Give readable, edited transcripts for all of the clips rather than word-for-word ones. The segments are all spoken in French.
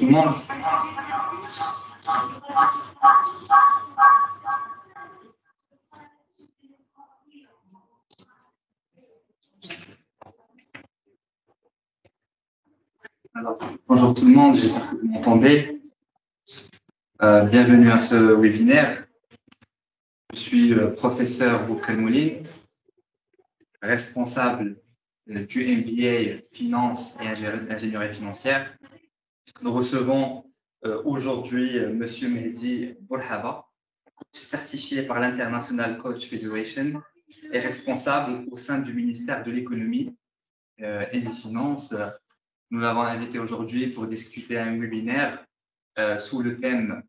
tout le monde. Alors, bonjour tout le monde, j'espère que vous m'entendez. Bienvenue à ce webinaire. Je suis le professeur Boukhar Mouline, responsable du MBA Finance et Ingénierie financière. Nous recevons aujourd'hui M. Mehdi Boulhaba, certifié par l'International Coach Federation et responsable au sein du ministère de l'Économie et des Finances. Nous l'avons invité aujourd'hui pour discuter un webinaire sous le thème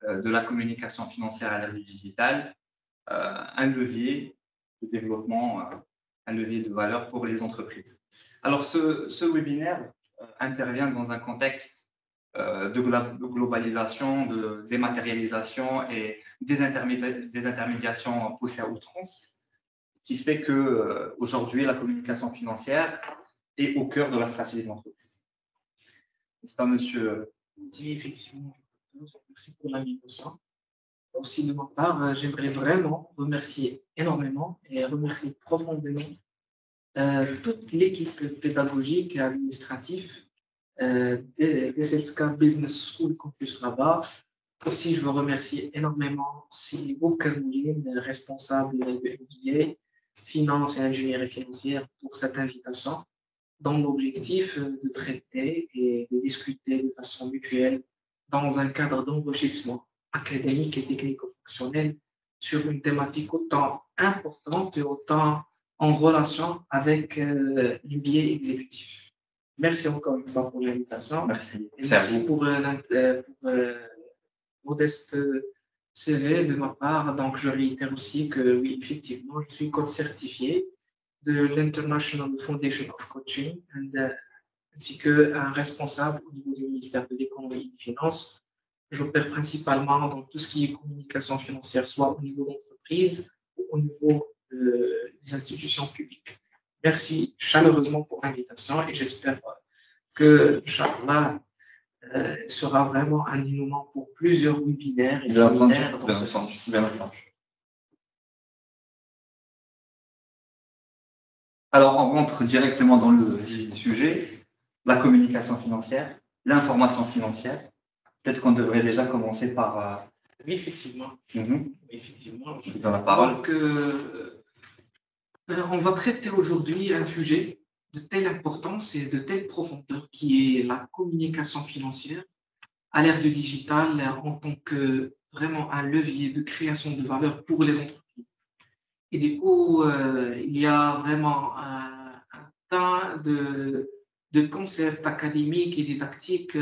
de la communication financière à l'ère du digital, un levier de développement, un levier de valeur pour les entreprises. Alors, ce webinaire intervient dans un contexte de globalisation, de dématérialisation et des intermédiations poussées à outrance, qui fait qu'aujourd'hui, la communication financière est au cœur de la stratégie de l'entreprise. N'est-ce pas, monsieur? Oui, effectivement. Merci pour l'invitation. Aussi, de ma part, j'aimerais vraiment remercier énormément et remercier profondément toute l'équipe pédagogique et administrative des SLSK Business School Campus Rabat. Aussi, je veux remercier énormément Sylvie Boukhar Mouline, responsable de MBA, Finance et Ingénierie financière, pour cette invitation, dans l'objectif de traiter et de discuter de façon mutuelle dans un cadre d'enrichissement académique et technico-fonctionnel sur une thématique autant importante et autant en relation avec l'MBA exécutif. Merci encore une fois pour l'invitation. Merci. Et merci pour modeste CV de ma part. Donc, je réitère aussi que oui, effectivement, je suis coach certifié de l'International Foundation of Coaching ainsi qu'un responsable au niveau du ministère de l'Économie et des Finances. J'opère principalement dans tout ce qui est communication financière, soit au niveau d'entreprise ou au niveau des institutions publiques. Merci chaleureusement pour l'invitation et j'espère que, Inch'Allah, sera vraiment un dénouement pour plusieurs webinaires et séminaires dans ce sens. Bien entendu. Alors, on rentre directement dans le vif du sujet, la communication financière, l'information financière. Peut-être qu'on devrait déjà commencer par… Oui, effectivement. Effectivement. Je vous donne la parole. Donc, on va traiter aujourd'hui un sujet de telle importance et de telle profondeur qui est la communication financière à l'ère du digital en tant que vraiment un levier de création de valeur pour les entreprises. Et du coup, il y a vraiment un tas de concepts académiques et didactiques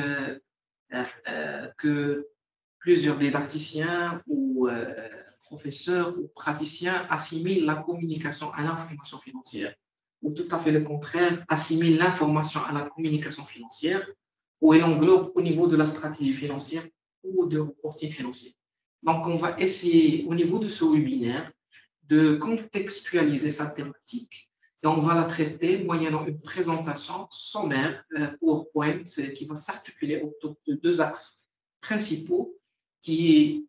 que plusieurs didacticiens ou professeurs ou praticiens assimilent la communication à l'information financière, ou tout à fait le contraire, assimilent l'information à la communication financière, ou elle englobe au niveau de la stratégie financière ou de reporting financier. Donc, on va essayer au niveau de ce webinaire de contextualiser sa thématique et on va la traiter moyennant une présentation sommaire PowerPoint qui va s'articuler autour de deux axes principaux qui est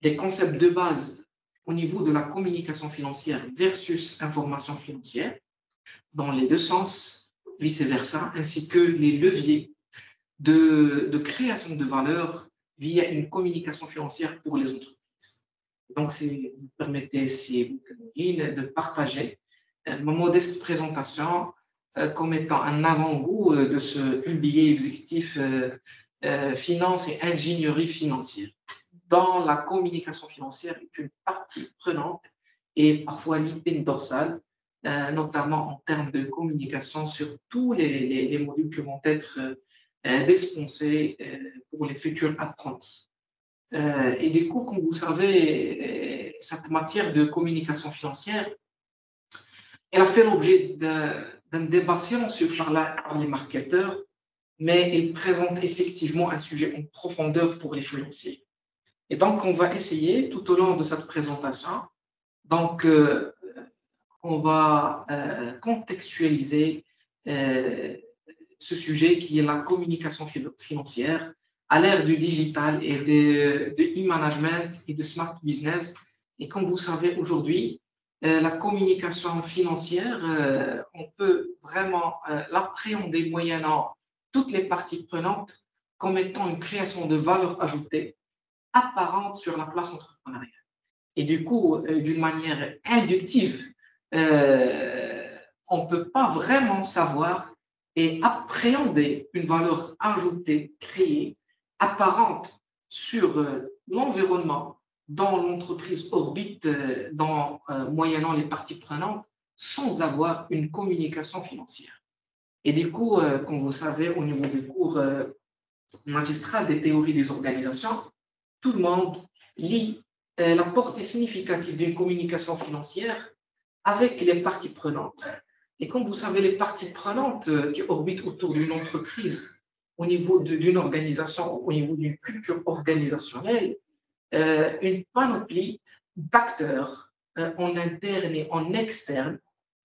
les concepts de base au niveau de la communication financière versus information financière dans les deux sens, vice-versa, ainsi que les leviers de création de valeur via une communication financière pour les entreprises. Donc, si vous permettez, si vous de partager ma modeste présentation comme étant un avant-goût de ce MBA exécutif finance et ingénierie financière. Dans la communication financière est une partie prenante et parfois l'épine dorsale, notamment en termes de communication sur tous les modules qui vont être dispensés pour les futurs apprentis. Et du coup, comme vous savez, cette matière de communication financière, elle a fait l'objet d'un débat silencieux par les marketeurs, mais elle présente effectivement un sujet en profondeur pour les financiers. Et donc, on va essayer tout au long de cette présentation, donc, on va contextualiser ce sujet qui est la communication financière à l'ère du digital et de e-management et de smart business. Et comme vous savez aujourd'hui, la communication financière, on peut vraiment l'appréhender moyennant toutes les parties prenantes comme étant une création de valeur ajoutée apparente sur la place entrepreneuriale. Et du coup, d'une manière inductive, on ne peut pas vraiment savoir et appréhender une valeur ajoutée créée apparente sur l'environnement dont l'entreprise orbite moyennant les parties prenantes sans avoir une communication financière. Et du coup, comme vous savez, au niveau du cours magistral des théories des organisations, tout le monde lit la portée significative d'une communication financière avec les parties prenantes. Et comme vous savez, les parties prenantes qui orbitent autour d'une entreprise, au niveau d'une organisation, au niveau d'une culture organisationnelle, une panoplie d'acteurs en interne et en externe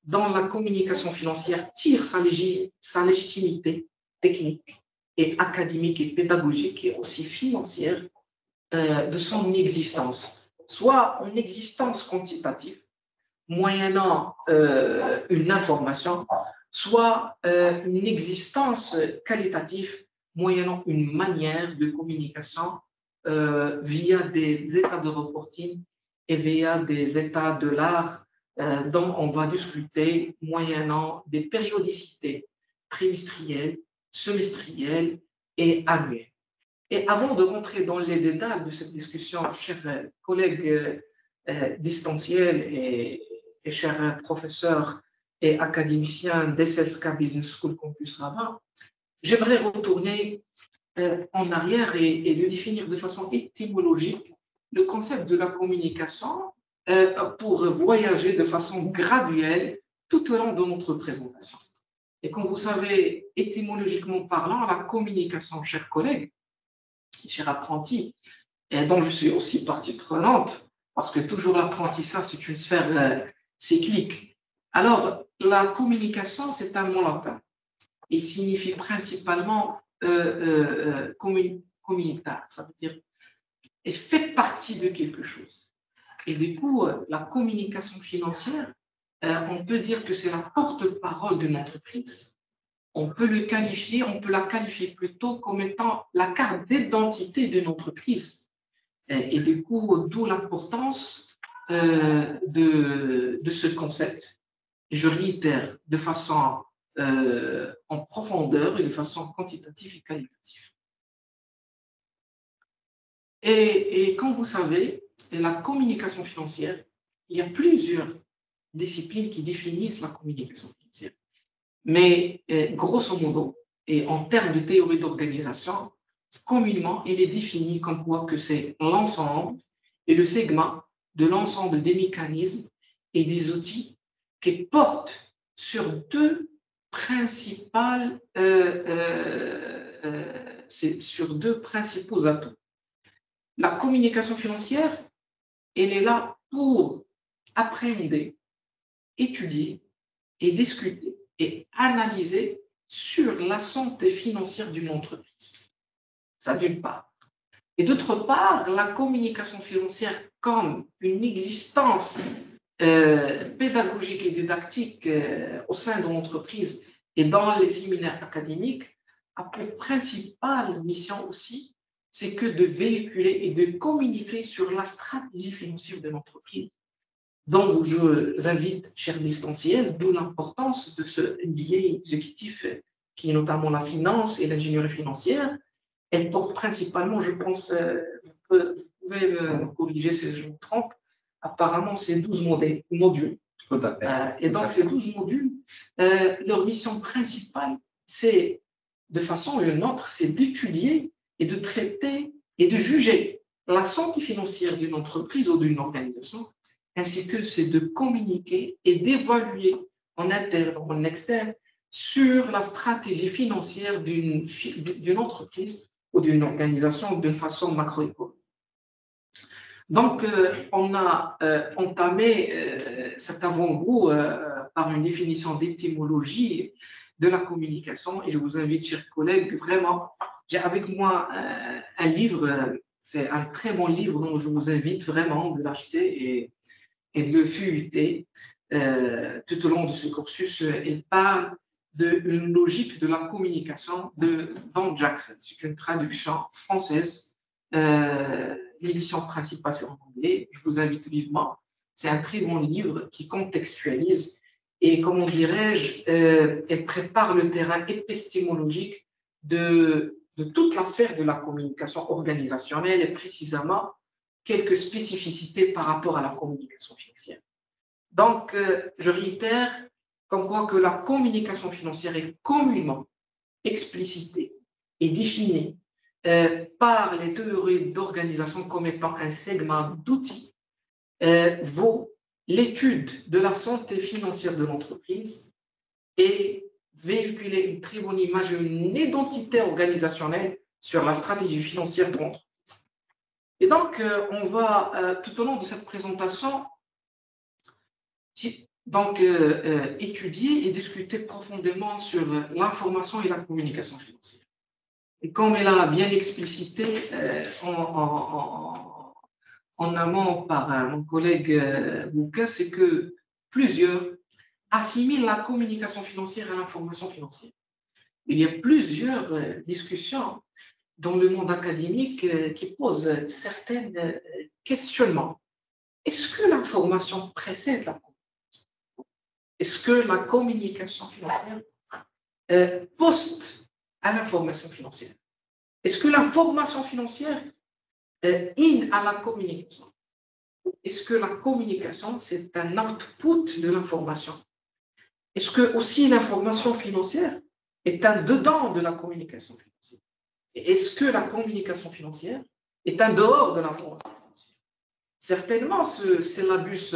dont la communication financière tire sa légitimité technique et académique et pédagogique et aussi financière de son existence, soit en existence quantitative, moyennant une information, soit une existence qualitative, moyennant une manière de communication via des états de reporting et via des états de l'art dont on va discuter moyennant des périodicités trimestrielles, semestrielles et annuelles. Et avant de rentrer dans les détails de cette discussion, chers collègues distanciels et chers professeurs et académiciens d'SLSK Business School Campus Rabat, j'aimerais retourner en arrière et de définir de façon étymologique le concept de la communication pour voyager de façon graduelle tout au long de notre présentation. Et comme vous savez, étymologiquement parlant, la communication, chers collègues, chers apprentis, et dont je suis aussi partie prenante, parce que toujours l'apprentissage, c'est une sphère cyclique. Alors, la communication, c'est un mot latin. Il signifie principalement communitaire, ça veut dire elle fait partie de quelque chose. Et du coup, la communication financière, on peut dire que c'est la porte-parole d'une entreprise. On peut la qualifier plutôt comme étant la carte d'identité d'une entreprise. Et du coup, d'où l'importance de ce concept. Je réitère de façon en profondeur et de façon quantitative et qualitative. Et comme vous savez, la communication financière, il y a plusieurs disciplines qui définissent la communication financière. Mais grosso modo, et en termes de théorie d'organisation, communément, il est défini comme quoi que c'est l'ensemble et le segment de l'ensemble des mécanismes et des outils qui portent sur deux principaux atouts. La communication financière, elle est là pour appréhender, étudier et discuter et analyser sur la santé financière d'une entreprise. Ça d'une part. Et d'autre part, la communication financière comme une existence pédagogique et didactique au sein de l'entreprise et dans les séminaires académiques a pour principale mission aussi, c'est que de véhiculer et de communiquer sur la stratégie financière de l'entreprise. Donc, je vous invite, chers distanciels, d'où l'importance de ce MBA exécutif qui est notamment la finance et l'ingénierie financière. Elle porte principalement, je pense, vous pouvez me corriger si je me trompe, apparemment c'est 12 modules. Tout à fait. Et donc, ces 12 modules, leur mission principale, c'est, de façon ou d'une autre, c'est d'étudier et de traiter et de juger la santé financière d'une entreprise ou d'une organisation, ainsi que c'est de communiquer et d'évaluer en interne ou en externe sur la stratégie financière d'une entreprise ou d'une organisation d'une façon macroéconomique. Donc, on a entamé cet avant-goût par une définition d'étymologie de la communication et je vous invite, chers collègues, vraiment j'ai avec moi un livre, c'est un très bon livre dont je vous invite vraiment de l'acheter et de le feuilleter tout au long de ce cursus. Il parle de une logique de la communication de Don Jackson. C'est une traduction française. L'édition principale, c'est en anglais. Je vous invite vivement. C'est un très bon livre qui contextualise et, comment dirais-je, elle prépare le terrain épistémologique de toute la sphère de la communication organisationnelle et précisément quelques spécificités par rapport à la communication financière. Donc, je réitère comme quoi que la communication financière est communément explicitée et définie par les théories d'organisation comme étant un segment d'outils vaut l'étude de la santé financière de l'entreprise et véhiculer une très bonne image, une identité organisationnelle sur la stratégie financière de l'entreprise. Et donc, on va, tout au long de cette présentation, étudier et discuter profondément sur l'information et la communication financière. Et comme elle a bien explicité en amont par mon collègue Bouker, c'est que plusieurs assimilent la communication financière à l'information financière. Il y a plusieurs discussions dans le monde académique qui posent certains questionnements. Est-ce que l'information précède la communication? Est-ce que la communication financière poste à l'information financière? Est-ce que l'information financière in à la communication? Est-ce que la communication, c'est un output de l'information? Est-ce que aussi l'information financière est un dedans de la communication financière? Et est-ce que la communication financière est un dehors de l'information financière? Certainement, ce syllabus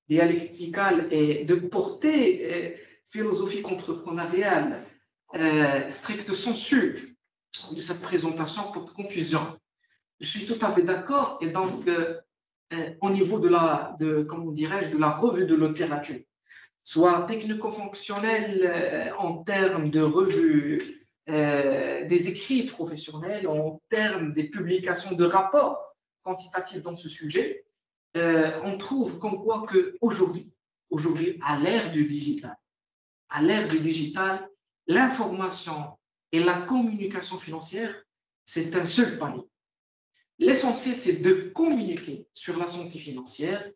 dialectical et de portée philosophique entrepreneuriale stricte sensu de cette présentation porte confusion. Je suis tout à fait d'accord. Et donc, au niveau comment dirais-je, de la revue de littérature, soit technico-fonctionnelle en termes de revue des écrits professionnels, en termes des publications de rapports quantitatifs dans ce sujet, on trouve comme quoi qu'aujourd'hui, à l'ère du digital, l'information et la communication financière, c'est un seul panier. L'essentiel, c'est de communiquer sur la santé financière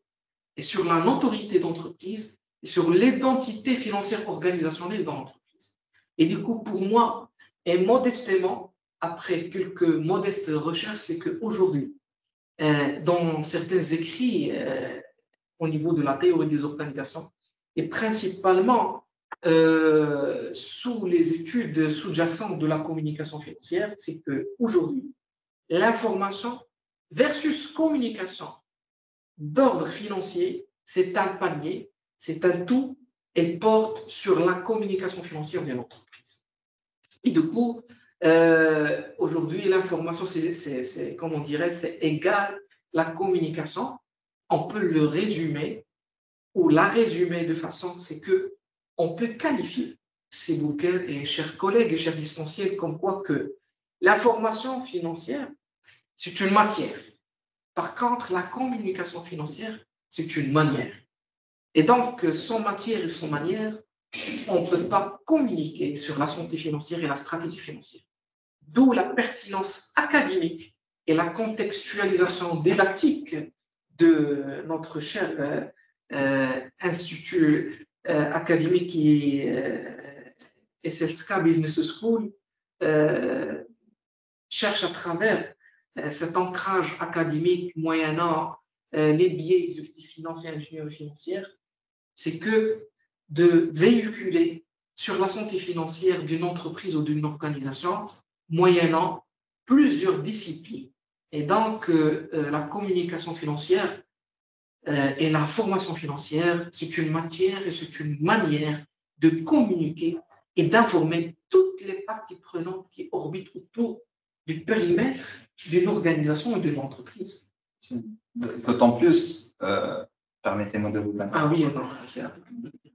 et sur la notoriété d'entreprise et sur l'identité financière organisationnelle de l'entreprise. Et du coup, pour moi, et modestement, après quelques modestes recherches, c'est qu'aujourd'hui, dans certains écrits au niveau de la théorie des organisations, et principalement sous les études sous-jacentes de la communication financière, c'est qu'aujourd'hui, l'information versus communication d'ordre financier, c'est un panier, c'est un tout, elle porte sur la communication financière de l'entreprise. Et du coup, aujourd'hui, l'information, comme on dirait, c'est égal la communication. On peut le résumer ou la résumer de façon, c'est que on peut qualifier ces bouquins et chers collègues et chers distanciels comme quoi que l'information financière, c'est une matière. Par contre, la communication financière, c'est une manière. Et donc, sans matière et sans manière, on ne peut pas communiquer sur la santé financière et la stratégie financière. D'où la pertinence académique et la contextualisation didactique de notre cher institut académique qui est SLSK Business School, cherche à travers cet ancrage académique moyennant les biais exécutifs financiers et ingénierie financière, c'est que de véhiculer sur la santé financière d'une entreprise ou d'une organisation moyennant plusieurs disciplines. Et donc, la communication financière et la formation financière, c'est une matière et c'est une manière de communiquer et d'informer toutes les parties prenantes qui orbitent autour du périmètre d'une organisation et d'une entreprise. D'autant plus, permettez-moi de vous interrompre. Ah oui, non,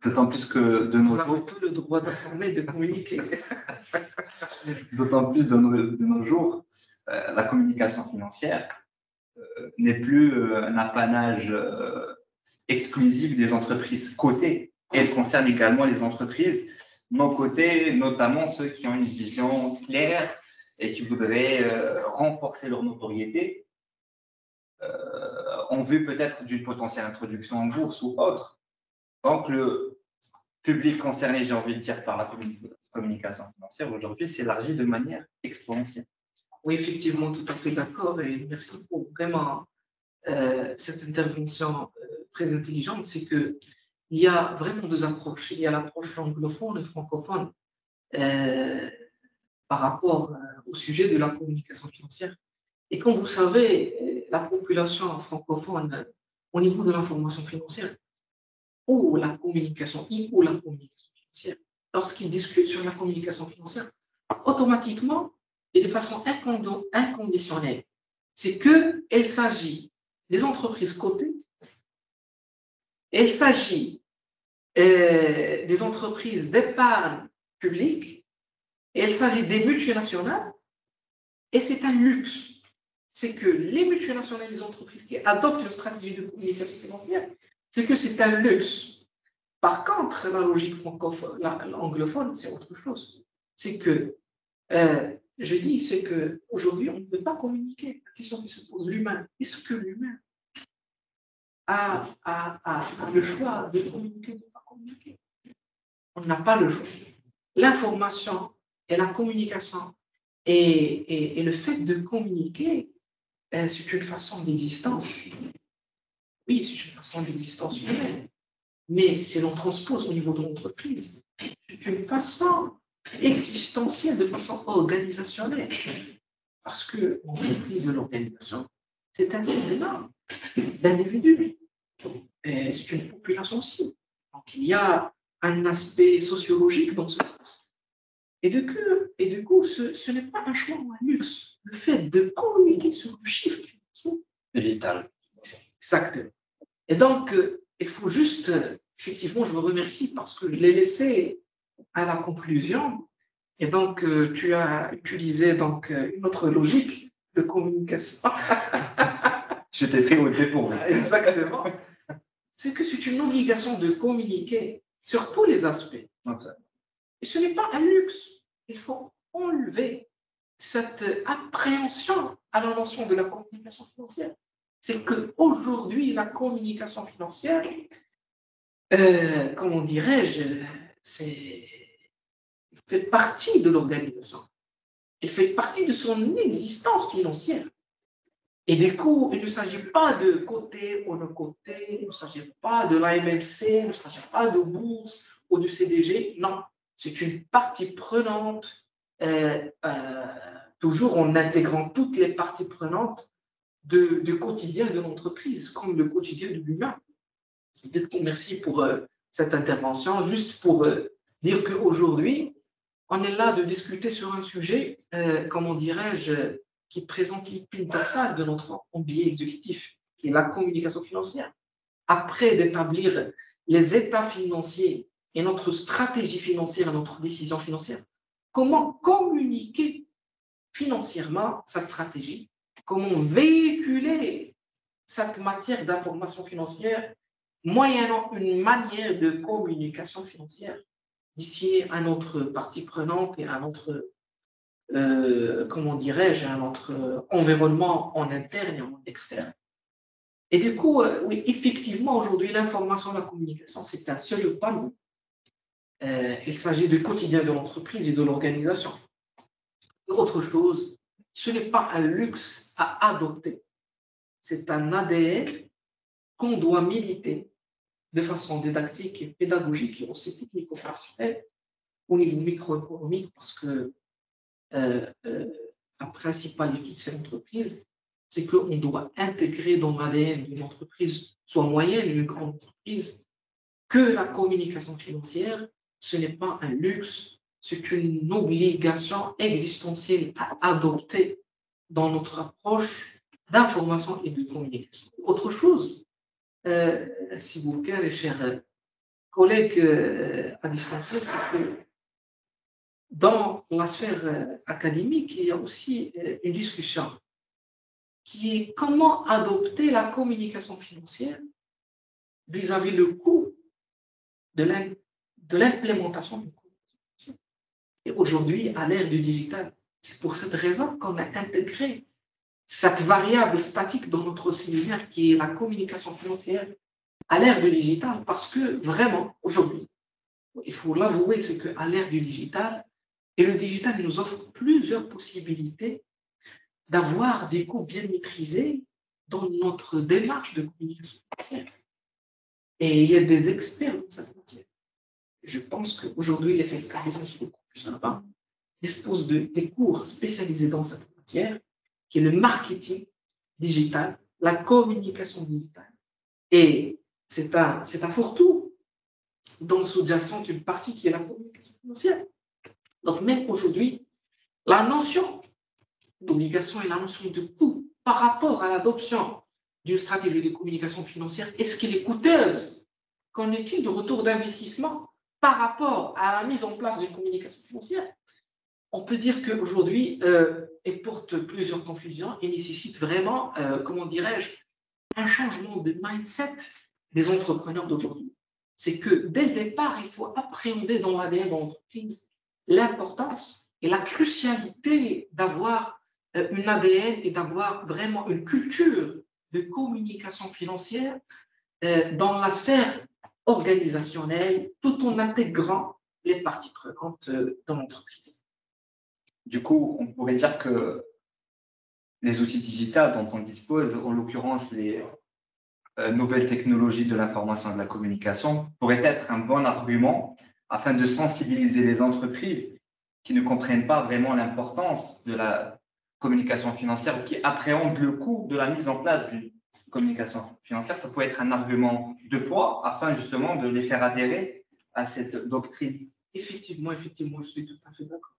D'autant plus que de nos Vous avez jours, tout le droit d'informer, de communiquer. d'autant plus de nos jours, la communication financière n'est plus un apanage exclusif des entreprises cotées. Elle concerne également les entreprises non cotées, notamment ceux qui ont une vision claire et qui voudraient renforcer leur notoriété en vue peut-être d'une potentielle introduction en bourse ou autre. Donc, le public concerné, j'ai envie de dire, par la communication financière aujourd'hui s'élargit de manière exponentielle. Oui, effectivement, tout à fait d'accord. Et merci pour vraiment cette intervention très intelligente. C'est qu'il y a vraiment deux approches. Il y a l'approche anglophone et francophone par rapport au sujet de la communication financière. Et comme vous savez, la population francophone, au niveau de l'information financière, ou la communication financière, lorsqu'ils discutent sur la communication financière, automatiquement et de façon inconditionnelle, c'est qu'il s'agit des entreprises cotées, il s'agit des entreprises d'épargne publique, et il s'agit des multinationales, et c'est un luxe. C'est que les multinationales et les entreprises qui adoptent une stratégie de communication financière, c'est que c'est un luxe. Par contre, la logique francophone, anglophone, c'est autre chose. C'est que, je dis, c'est qu'aujourd'hui, on ne peut pas communiquer. La question qui se pose, l'humain, est-ce que l'humain a le choix de communiquer ou de ne pas communiquer? On n'a pas le choix. L'information et la communication et le fait de communiquer, c'est une façon d'existence. Oui, c'est une façon d'existence humaine. Mais si l'on transpose au niveau de l'entreprise, c'est une façon existentielle, de façon organisationnelle. Parce que l'entreprise de l'organisation, c'est un segment d'individus. Et c'est une population aussi. Donc, il y a un aspect sociologique dans ce sens. Et du coup ce n'est pas un choix ou un luxe. Le fait de communiquer sur le chiffre financier C'est vital. exactement. Et donc, il faut juste, effectivement, je vous remercie parce que je l'ai laissé à la conclusion. Et donc, tu as utilisé donc, une autre logique de communication. Je t'ai pris au dépourvu. Exactement. C'est que c'est une obligation de communiquer sur tous les aspects. Okay. Et ce n'est pas un luxe. Il faut enlever cette appréhension à la notion de la communication financière. C'est qu'aujourd'hui, la communication financière, comment dirais-je, fait partie de l'organisation. Elle fait partie de son existence financière. Et du coup, il ne s'agit pas de côté ou de côté, il ne s'agit pas de l'AMLC, il ne s'agit pas de bourse ou de CDG. Non, c'est une partie prenante, toujours en intégrant toutes les parties prenantes du quotidien de l'entreprise, comme le quotidien de l'humain. Merci pour cette intervention. Juste pour dire qu'aujourd'hui, on est là de discuter sur un sujet, comment dirais-je, qui présente l'épine dorsale de notre MBA exécutif, qui est la communication financière. Après d'établir les états financiers et notre stratégie financière, notre décision financière, comment communiquer financièrement cette stratégie, comment véhiculer cette matière d'information financière moyennant une manière de communication financière destinée à notre partie prenante et à notre, comment dirais-je, à notre environnement en interne et en externe. Et du coup, oui, effectivement, aujourd'hui, l'information et la communication, c'est un seul panneau. Il s'agit du quotidien de l'entreprise et de l'organisation. Autre chose, ce n'est pas un luxe à adopter. C'est un ADN qu'on doit militer de façon didactique et pédagogique et aussi technico-opérationnelle au niveau microéconomique parce que la principale étude de cette entreprise, c'est qu'on doit intégrer dans l'ADN d'une entreprise, soit moyenne ou une grande entreprise, que la communication financière, ce n'est pas un luxe, c'est une obligation existentielle à adopter dans notre approche d'information et de communication. Autre chose, s'il vous plaît, les chers collègues à distanciel, c'est que dans la sphère académique, il y a aussi une discussion qui est comment adopter la communication financière vis-à-vis le coût de l'implémentation du coût. Et aujourd'hui, à l'ère du digital, c'est pour cette raison qu'on a intégré cette variable statique dans notre séminaire qui est la communication financière à l'ère du digital, parce que vraiment, aujourd'hui, il faut l'avouer, c'est qu'à l'ère du digital, et le digital nous offre plusieurs possibilités d'avoir des coûts bien maîtrisés dans notre démarche de communication financière. Et il y a des experts dans cette matière. Je pense qu'aujourd'hui, les experts sont beaucoup plus sympas, disposent des cours spécialisés dans cette matière, qui est le marketing digital, la communication digitale. Et c'est un fourre-tout dans le sous-jacent d'une partie qui est la communication financière. Donc, même aujourd'hui, la notion d'obligation et la notion de coût par rapport à l'adoption d'une stratégie de communication financière, est-ce qu'elle est coûteuse? Qu'en est-il de retour d'investissement par rapport à la mise en place d'une communication financière? On peut dire qu'aujourd'hui, elle porte plusieurs confusions et nécessite vraiment, comment dirais-je, un changement de mindset des entrepreneurs d'aujourd'hui. C'est que dès le départ, il faut appréhender dans l'ADN de l'entreprise l'importance et la crucialité d'avoir une ADN et d'avoir vraiment une culture de communication financière dans la sphère organisationnelle, tout en intégrant les parties prenantes de l'entreprise. Du coup, on pourrait dire que les outils digitaux dont on dispose, en l'occurrence les nouvelles technologies de l'information et de la communication, pourraient être un bon argument afin de sensibiliser les entreprises qui ne comprennent pas vraiment l'importance de la communication financière ou qui appréhendent le coût de la mise en place d'une communication financière. Ça pourrait être un argument de poids afin justement de les faire adhérer à cette doctrine. Effectivement, je suis tout à fait d'accord.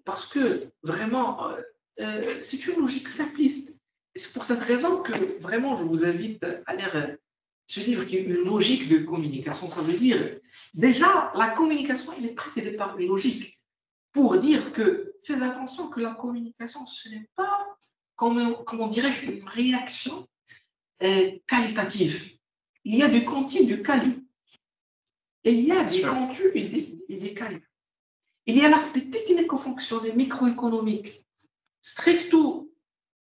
Parce que vraiment, c'est une logique simpliste. Et c'est pour cette raison que vraiment, je vous invite à lire ce livre qui est une logique de communication. Ça veut dire, déjà, la communication, elle est précédée par une logique pour dire que, faites attention que la communication, ce n'est pas, comment dirais-je, une réaction qualitative. Il y a du quanti et du quali. Et il y a des contus et des quali. Il y a l'aspect technico-fonctionnel, microéconomique, stricto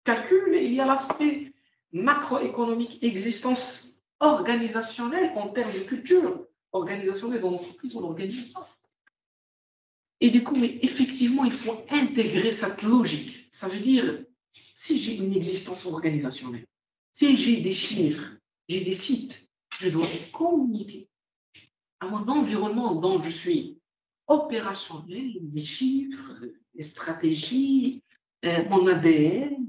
calcul, et il y a l'aspect macroéconomique, existence organisationnelle en termes de culture organisationnelle dans l'entreprise ou l'organisation. Et du coup, mais effectivement, il faut intégrer cette logique. Ça veut dire, si j'ai une existence organisationnelle, si j'ai des chiffres, j'ai des sites, je dois communiquer à mon environnement dont je suis opérationnel, mes chiffres, les stratégies, mon ADN,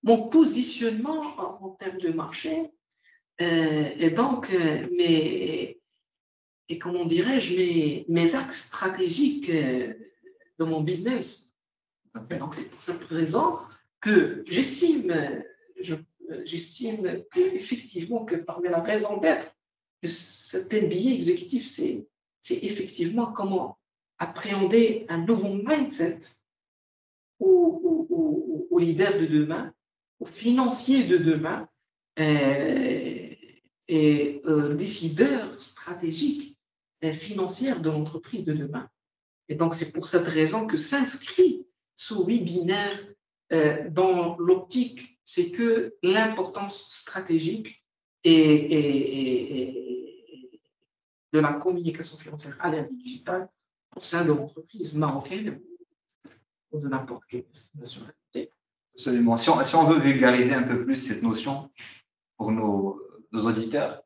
mon positionnement en termes de marché, et donc comment dirais-je, mes axes stratégiques de mon business. Donc c'est pour cette raison que j'estime qu'effectivement que parmi la raison d'être de cet MBA exécutif, c'est effectivement comment appréhender un nouveau mindset aux leaders de demain, aux financiers de demain et décideurs stratégiques et financiers de l'entreprise de demain. Et donc, c'est pour cette raison que s'inscrit ce webinaire dans l'optique, c'est que l'importance stratégique et de la communication financière à l'ère digitale au sein de l'entreprise marocaine ou de n'importe quelle nationalité. Absolument. Si on veut vulgariser un peu plus cette notion pour nos auditeurs,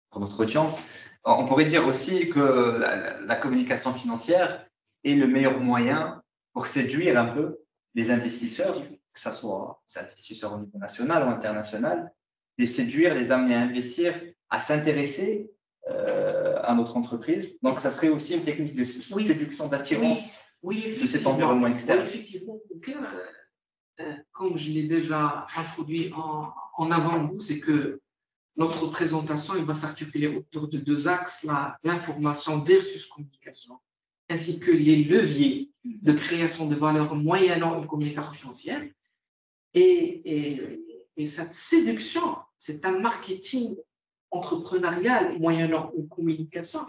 pour notre audience, on pourrait dire aussi que la communication financière est le meilleur moyen pour séduire un peu les investisseurs, que ce soit des investisseurs au niveau national ou international, les séduire, les amener à investir, à s'intéresser à notre entreprise. Donc, ça serait aussi une technique de séduction, d'attirance de cet environnement externe. Oui, effectivement. comme je l'ai déjà introduit en avant-goût, c'est que notre présentation il va s'articuler autour de deux axes, l'information versus communication, ainsi que les leviers de création de valeur moyennant une communication financière. Et cette séduction, c'est un marketing entrepreneurial moyennant une communication.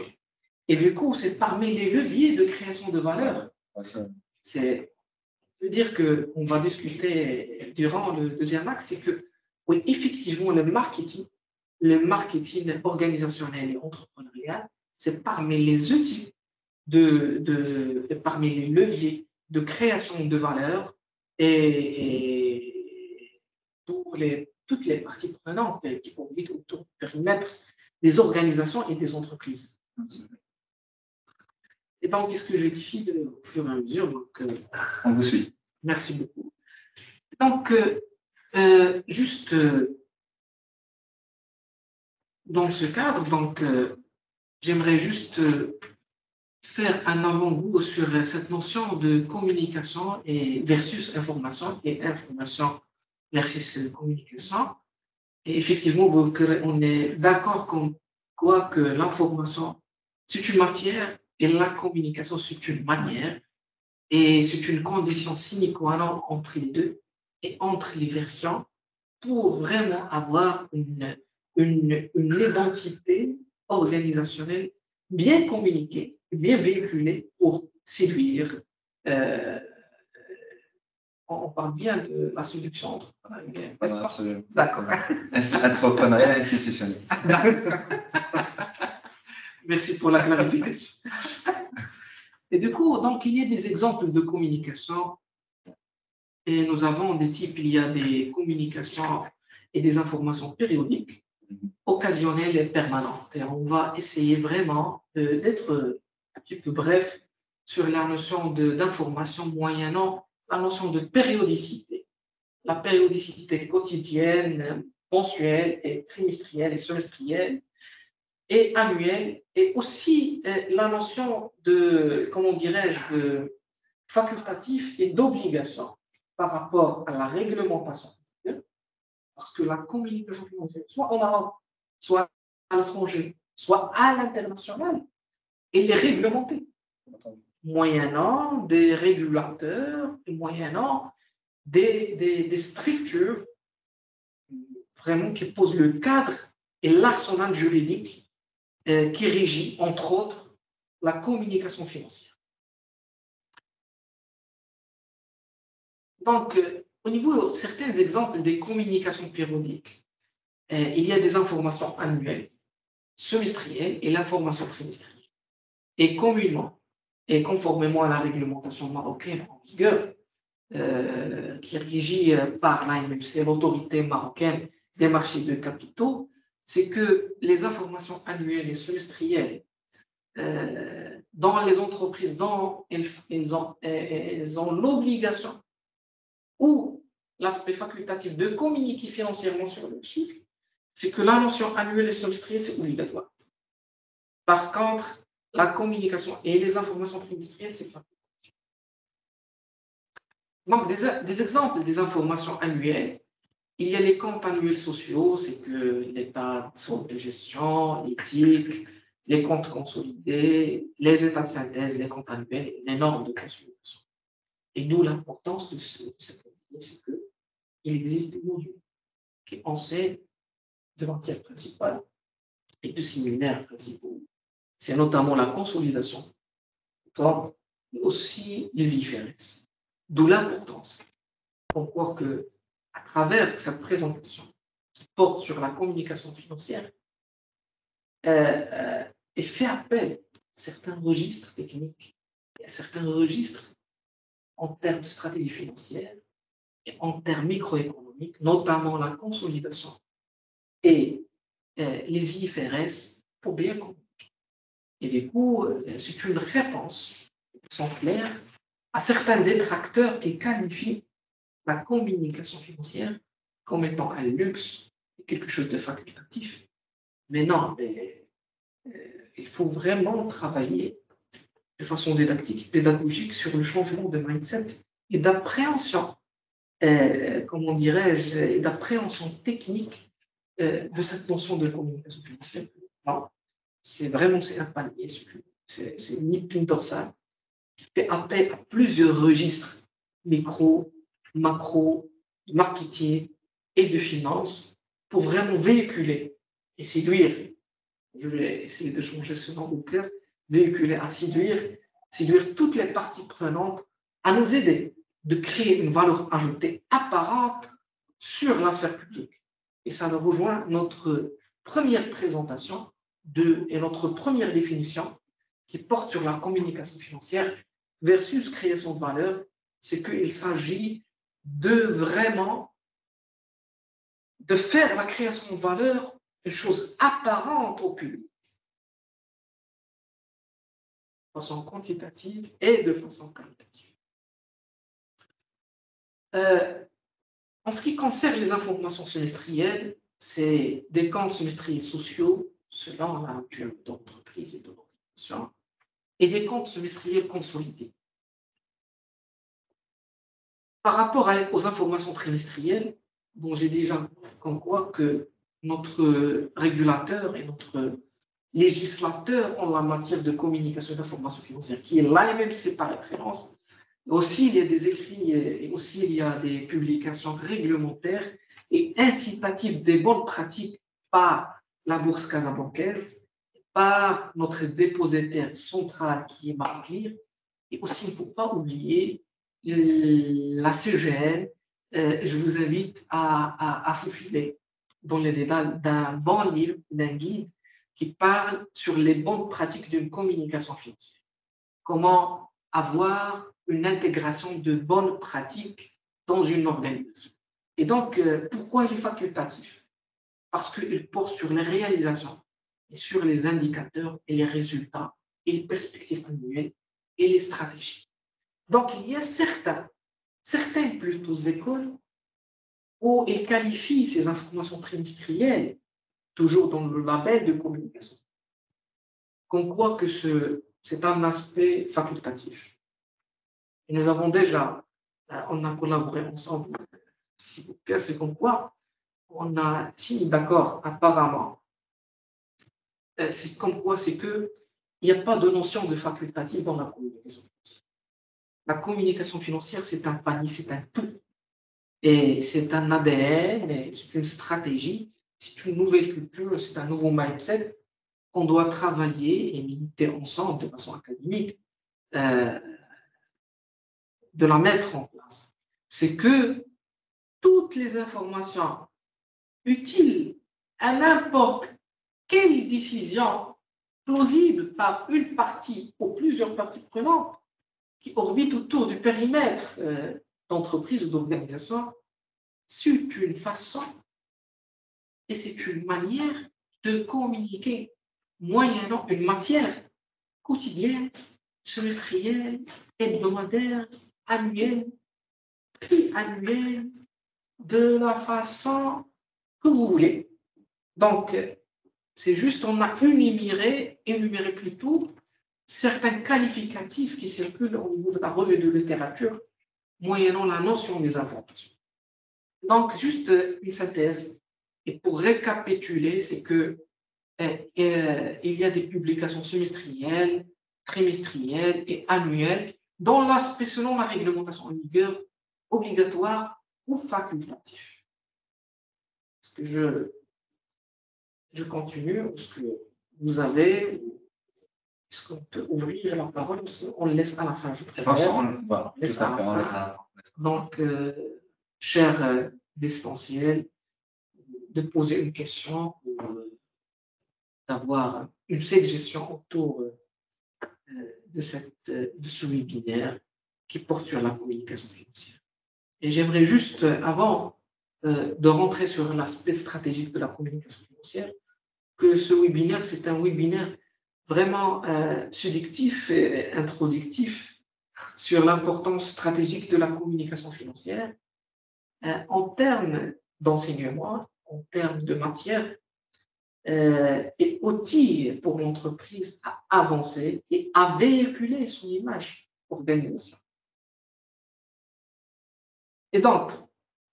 Et du coup, c'est parmi les leviers de création de valeur. C'est veut dire qu'on va discuter durant le deuxième axe, c'est que oui, effectivement, le marketing organisationnel et entrepreneurial, c'est parmi les outils, parmi les leviers de création de valeur et toutes les parties prenantes qui conduisent autour du périmètre des organisations et des entreprises. Et donc, qu'est-ce que je défie au fur et à mesure donc, on vous suit. Merci beaucoup. Donc, juste dans ce cadre, donc, j'aimerais juste faire un avant-goût sur cette notion de communication et versus information et information versus communication. Et effectivement, on est d'accord comme quoi que l'information, c'est une matière et la communication, c'est une manière. Et c'est une condition sine qua non entre les deux et entre les versions pour vraiment avoir une identité organisationnelle bien communiquée, bien véhiculée pour séduire. On parle bien de la séduction entrepreneuriale. Absolument. D'accord. Entrepreneurial institutionnel. Merci pour la clarification. Et du coup, donc, il y a des exemples de communication. Et nous avons des types, il y a des communications et des informations périodiques, occasionnelles et permanentes. Et on va essayer vraiment d'être un petit peu bref sur la notion d'information moyennant la notion de périodicité. La périodicité quotidienne, mensuelle, et trimestrielle et semestrielle et annuelle, et aussi la notion de, comment dirais-je, de facultatif et d'obligation par rapport à la réglementation, parce que la communication financière, soit en Europe, soit à l'étranger, soit à l'international, elle est réglementée, moyennant des régulateurs, moyennant des structures vraiment qui posent le cadre et l'arsenal juridique qui régit, entre autres, la communication financière. Donc, au niveau de certains exemples des communications périodiques, il y a des informations annuelles, semestrielles et l'information trimestrielle. Et communément, et conformément à la réglementation marocaine en vigueur, qui est régie par l'AMFC, l'autorité marocaine des marchés de capitaux, c'est que les informations annuelles et semestrielles dans les entreprises dont elles ont l'obligation ou l'aspect facultatif de communiquer financièrement sur le chiffre, c'est que la notion annuelle et semestrielle, c'est obligatoire. Par contre, la communication et les informations trimestrielles, c'est facultatif. Donc, des exemples des informations annuelles, il y a les comptes annuels sociaux, c'est que l'état de gestion, l'éthique, les comptes consolidés, les états de synthèse, les comptes annuels et les normes de consolidation. Et d'où l'importance de cette idée, c'est qu'il existe des modules qui enseignent de matières principales et de séminaires principaux. C'est notamment la consolidation, comme aussi les IFRS. D'où l'importance qu'on croit que à travers cette présentation qui porte sur la communication financière, elle fait appel à certains registres techniques et à certains registres en termes de stratégie financière et en termes microéconomiques, notamment la consolidation et les IFRS pour bien communiquer. Et du coup, c'est une réponse sans claire à certains détracteurs qui qualifient la communication financière comme étant un luxe, quelque chose de facultatif. Mais non, il faut vraiment travailler de façon didactique, pédagogique sur le changement de mindset et d'appréhension comment dirais-je, d'appréhension technique de cette notion de communication financière. Non, c'est un palier, c'est une épine dorsale qui fait appel à plusieurs registres micro, macro, de marketing et de finance pour vraiment véhiculer et séduire. Je vais essayer de changer ce nom au clair, véhiculer, à séduire toutes les parties prenantes à nous aider de créer une valeur ajoutée apparente sur la sphère publique. Et ça nous rejoint notre première présentation et notre première définition qui porte sur la communication financière versus création de valeur, c'est qu'il s'agit de faire la création de valeur une chose apparente au public, de façon quantitative et de façon qualitative. En ce qui concerne les informations semestrielles, c'est des comptes semestriels sociaux selon la nature d'entreprise et de l'organisation, et des comptes semestriels consolidés. Par rapport aux informations trimestrielles, dont j'ai déjà comme quoi que notre régulateur et notre législateur en la matière de communication d'information financière, qui est l'AMFC par excellence. Aussi, il y a des écrits et aussi il y a des publications réglementaires et incitatives des bonnes pratiques par la bourse casablancaise, par notre dépositaire central qui est Marclear, et aussi il ne faut pas oublier la CGN. Je vous invite à faufiler dans les détails d'un bon livre, d'un guide qui parle sur les bonnes pratiques d'une communication financière. Comment avoir une intégration de bonnes pratiques dans une organisation. Et donc, pourquoi il est facultatif? Parce qu'il porte sur les réalisations et sur les indicateurs et les résultats et les perspectives annuelles et les stratégies. Donc, il y a certaines plutôt écoles où ils qualifient ces informations trimestrielles toujours dans le label de communication. Qu'on croit que c'est un aspect facultatif. Et nous avons déjà, on a collaboré ensemble, c'est comme quoi on a signé d'accord apparemment. C'est comme quoi c'est qu'il n'y a pas de notion de facultatif dans la communication financière. La communication financière, c'est un panier, c'est un tout. Et c'est un ADN, c'est une stratégie, c'est une nouvelle culture, c'est un nouveau mindset qu'on doit travailler et militer ensemble de façon académique, de la mettre en place. C'est que toutes les informations utiles à n'importe quelle décision plausible par une partie ou plusieurs parties prenantes qui orbitent autour du périmètre d'entreprise ou d'organisation, c'est une façon et c'est une manière de communiquer moyennant une matière quotidienne, semestrielle, hebdomadaire, annuelle, annuelle, de la façon que vous voulez. Donc, c'est juste, on a énuméré plutôt certains qualificatifs qui circulent au niveau de la revue de littérature, moyennant la notion des informations. Donc, juste une synthèse. Et pour récapituler, c'est que il y a des publications semestrielles, trimestrielles et annuelles dans l'aspect selon la réglementation en vigueur, obligatoire ou facultatif. Est-ce que je continue? Est-ce que vous avez... Est-ce qu'on peut ouvrir la parole? On le laisse à la fin, je préfère. Voilà, tout à fait, on laisse à la fin. Donc, cher distanciel, de poser une question ou d'avoir une suggestion autour de ce webinaire qui porte sur la communication financière. Et j'aimerais juste, avant de rentrer sur l'aspect stratégique de la communication financière, que ce webinaire, c'est un webinaire vraiment séductif et introductif sur l'importance stratégique de la communication financière en termes d'enseignement, en termes de matière et outils pour l'entreprise à avancer et à véhiculer son image organisation. Et donc,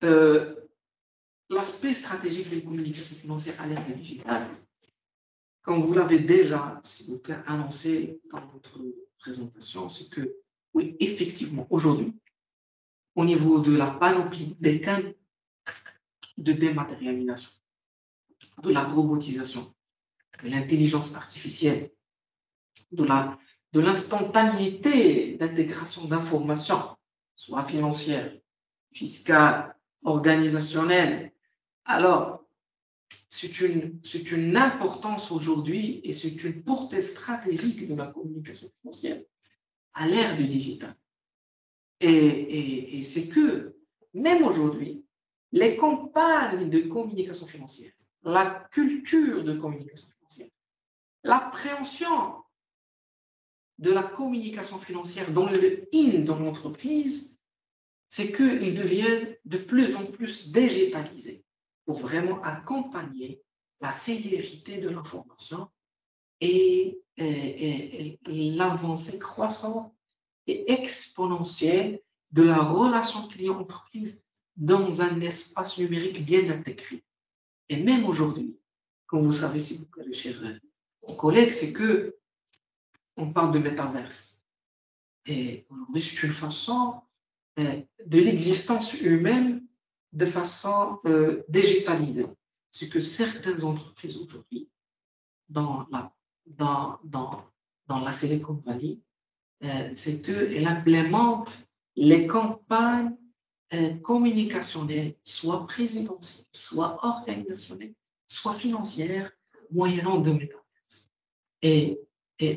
l'aspect stratégique des communications financières à l'ère digitale, comme vous l'avez déjà, s'il vous plaît, annoncé dans votre présentation, c'est que, oui, effectivement, aujourd'hui, au niveau de la panoplie des cas de dématérialisation, de la robotisation, de l'intelligence artificielle, de l'instantanéité d'intégration d'informations, soit financières, fiscales, organisationnelles. Alors, c'est une importance aujourd'hui et c'est une portée stratégique de la communication financière à l'ère du digital. Et c'est que, même aujourd'hui, les campagnes de communication financière, la culture de communication financière, l'appréhension de la communication financière dans le dans l'entreprise, c'est qu'ils deviennent de plus en plus digitalisés pour vraiment accompagner la célérité de l'information et l'avancée croissante et exponentielle de la relation client-entreprise dans un espace numérique bien intégré. Et même aujourd'hui, comme vous savez, si vous connaissez, chers collègues, c'est que on parle de métaverse. Et aujourd'hui, c'est une façon de l'existence humaine de façon digitalisée. C'est que certaines entreprises aujourd'hui, dans la Silicon Valley, c'est qu'elles implémentent les campagnes communicationnelles, soit présidentielles, soit organisationnelles, soit financières, moyennant de métaverse. Et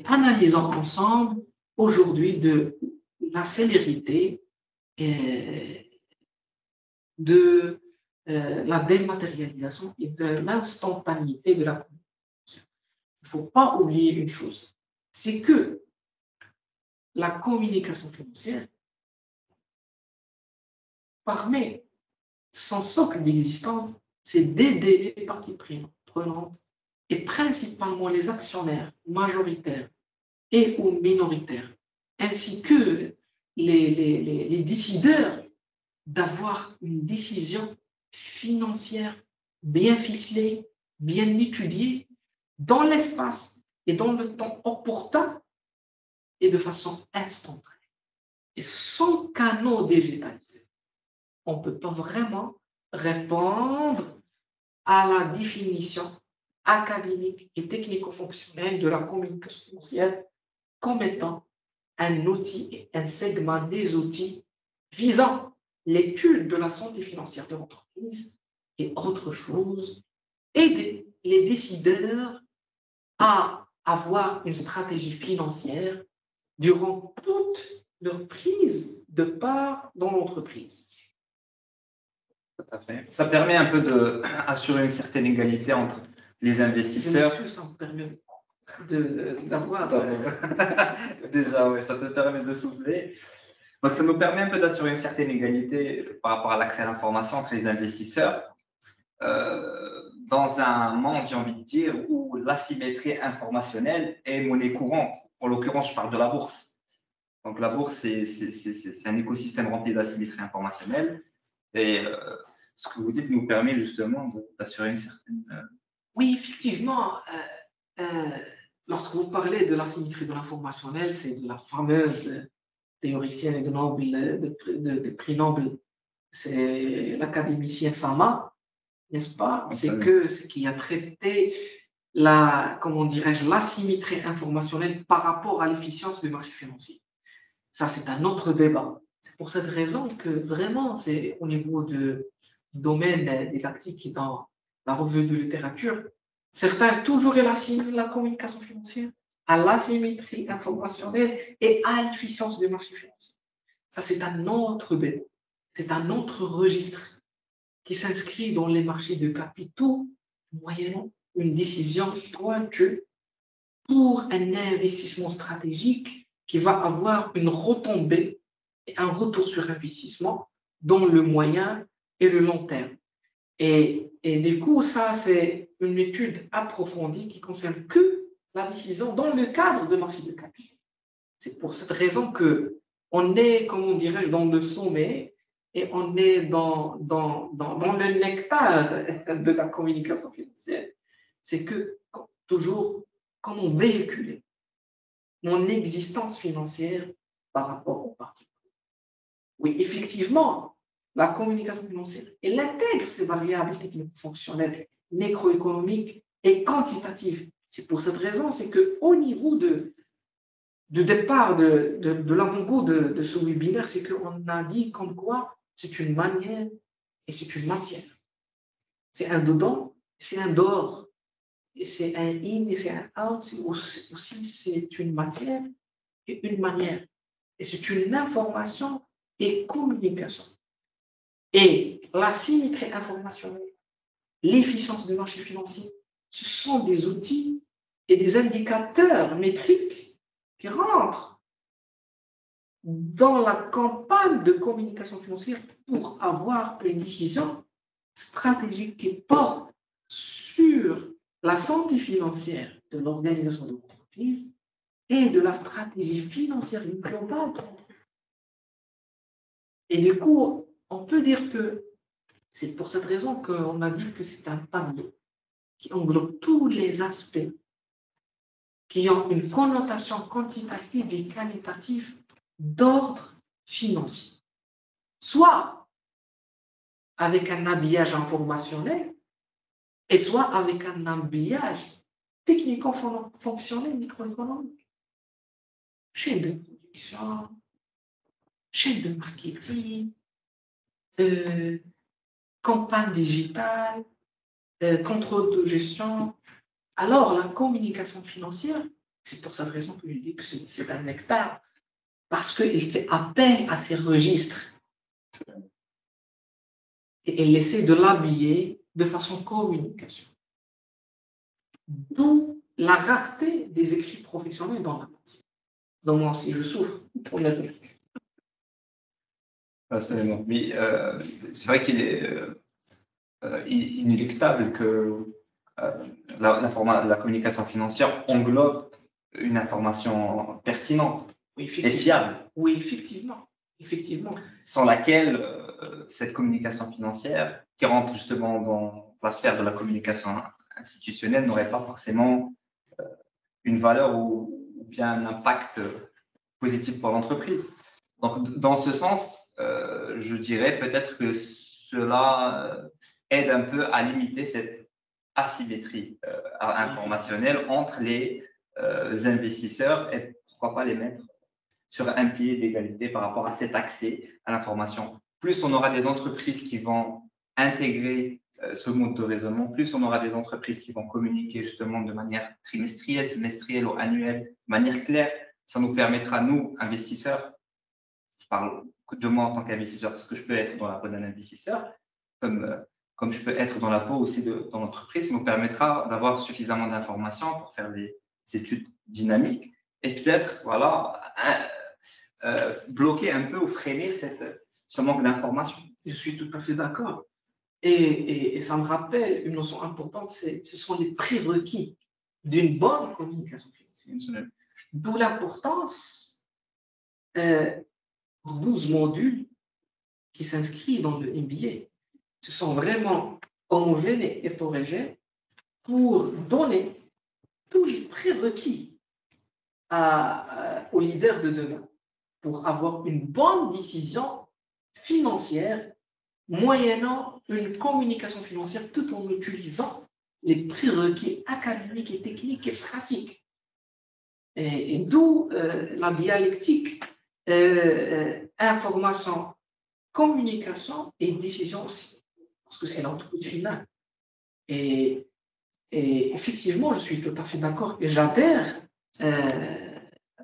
analysant ensemble aujourd'hui de la célérité de la dématérialisation et de l'instantanéité de la communication. Il ne faut pas oublier une chose, c'est que la communication financière permet, son socle d'existence, c'est d'aider les parties prenantes et principalement les actionnaires majoritaires et ou minoritaires, ainsi que les décideurs d'avoir une décision financière bien ficelée, bien étudiée, dans l'espace et dans le temps opportun et de façon instantanée. Et sans canaux digitalisés, on ne peut pas vraiment répondre à la définition académique et technico-fonctionnelle de la communication financière comme étant un outil et un segment des outils visant l'étude de la santé financière de l'entreprise et autre chose, aider les décideurs à avoir une stratégie financière durant toute leur prise de part dans l'entreprise. Tout à fait. Ça permet un peu d'assurer une certaine égalité entre les investisseurs. Ça me permet d'avoir. Déjà, oui, ça te permet de souffler. Donc, ça nous permet un peu d'assurer une certaine égalité par rapport à l'accès à l'information entre les investisseurs dans un monde, j'ai envie de dire, où l'asymétrie informationnelle est monnaie courante. En l'occurrence, je parle de la bourse. Donc, la bourse, c'est un écosystème rempli d'asymétrie informationnelle. Et ce que vous dites nous permet justement d'assurer une certaine… Oui, effectivement. Lorsque vous parlez de l'asymétrie de l'informationnel, c'est de la fameuse théoricienne de prix Nobel, c'est l'académicien Fama, n'est-ce pas? C'est ce qui a traité comment dirais-je, l'asymétrie informationnelle par rapport à l'efficience du marché financier. Ça, c'est un autre débat. C'est pour cette raison que vraiment, c'est au niveau du domaine didactique dans la revue de littérature, certains toujours assimilent la communication financière à l'asymétrie informationnelle et à l'efficience du marché financier. Ça, c'est un autre débat. C'est un autre registre qui s'inscrit dans les marchés de capitaux moyennant une décision pointue pour un investissement stratégique qui va avoir une retombée et un retour sur investissement dans le moyen et le long terme. Et du coup, ça, c'est une étude approfondie qui concerne que la décision dans le cadre de marché de capitaux. C'est pour cette raison qu'on est, comment dirais-je, dans le sommet et on est dans le nectar de la communication financière. C'est que toujours, comment véhiculer mon existence financière par rapport aux parties. Oui, effectivement, la communication financière, elle intègre ces variables techniques fonctionnelles, macroéconomiques et quantitatives. C'est pour cette raison, c'est qu'au niveau de départ de l'avant-goût de ce webinaire, c'est qu'on a dit comme quoi c'est une manière et c'est une matière. C'est un dedans, c'est un dehors. Et c'est un in et c'est un out. Aussi, c'est une matière et une manière. Et c'est une information et communication. Et la symétrie informationnelle, l'efficience du marché financier, ce sont des outils et des indicateurs métriques qui rentrent dans la campagne de communication financière pour avoir une décision stratégique qui porte sur la santé financière de l'organisation de l'entreprise et de la stratégie financière globale. Et du coup, on peut dire que c'est pour cette raison qu'on a dit que c'est un panier qui englobe tous les aspects qui ont une connotation quantitative et qualitative d'ordre financier. Soit avec un habillage informationnel, et soit avec un habillage technico-fonctionnel microéconomique. Chaîne de production, chaîne de marketing, campagne digitale, contrôle de gestion. Alors, la communication financière, c'est pour cette raison que je dis que c'est un nectar, parce qu'il fait appel à ces registres. Et elle essaie de l'habiller de façon communication. D'où la rareté des écrits professionnels dans la matière. Donc moi aussi, je souffre pour la vie. Absolument. Oui, c'est vrai qu'il est inéluctable que la communication financière englobe une information pertinente Oui, et fiable. Oui, effectivement. Effectivement. Sans laquelle cette communication financière, qui rentre justement dans la sphère de la communication institutionnelle, n'aurait pas forcément une valeur ou bien un impact positif pour l'entreprise. Donc, dans ce sens, je dirais peut-être que cela aide un peu à limiter cette asymétrie informationnelle entre les investisseurs et pourquoi pas les mettre sur un pied d'égalité par rapport à cet accès à l'information. Plus on aura des entreprises qui vont intégrer ce mode de raisonnement, plus on aura des entreprises qui vont communiquer justement de manière trimestrielle, semestrielle ou annuelle, de manière claire. Ça nous permettra, nous, investisseurs, je parle de moi en tant qu'investisseur parce que je peux être dans la peau d'un investisseur, comme je peux être dans la peau aussi dans l'entreprise, ça nous permettra d'avoir suffisamment d'informations pour faire des études dynamiques et peut-être voilà, bloquer un peu ou freiner ce manque d'informations. Je suis tout à fait d'accord. Et ça me rappelle une notion importante, ce sont les prérequis d'une bonne communication financière. D'où l'importance 12 modules qui s'inscrivent dans le MBA. Ce sont vraiment homogènes et hétérogènes pour donner tous les prérequis aux leaders de demain pour avoir une bonne décision financière moyennant une communication financière tout en utilisant les prérequis académiques et techniques et pratiques. Et d'où la dialectique information, communication et décision aussi, parce que c'est l'output final. Et effectivement, je suis tout à fait d'accord et j'adhère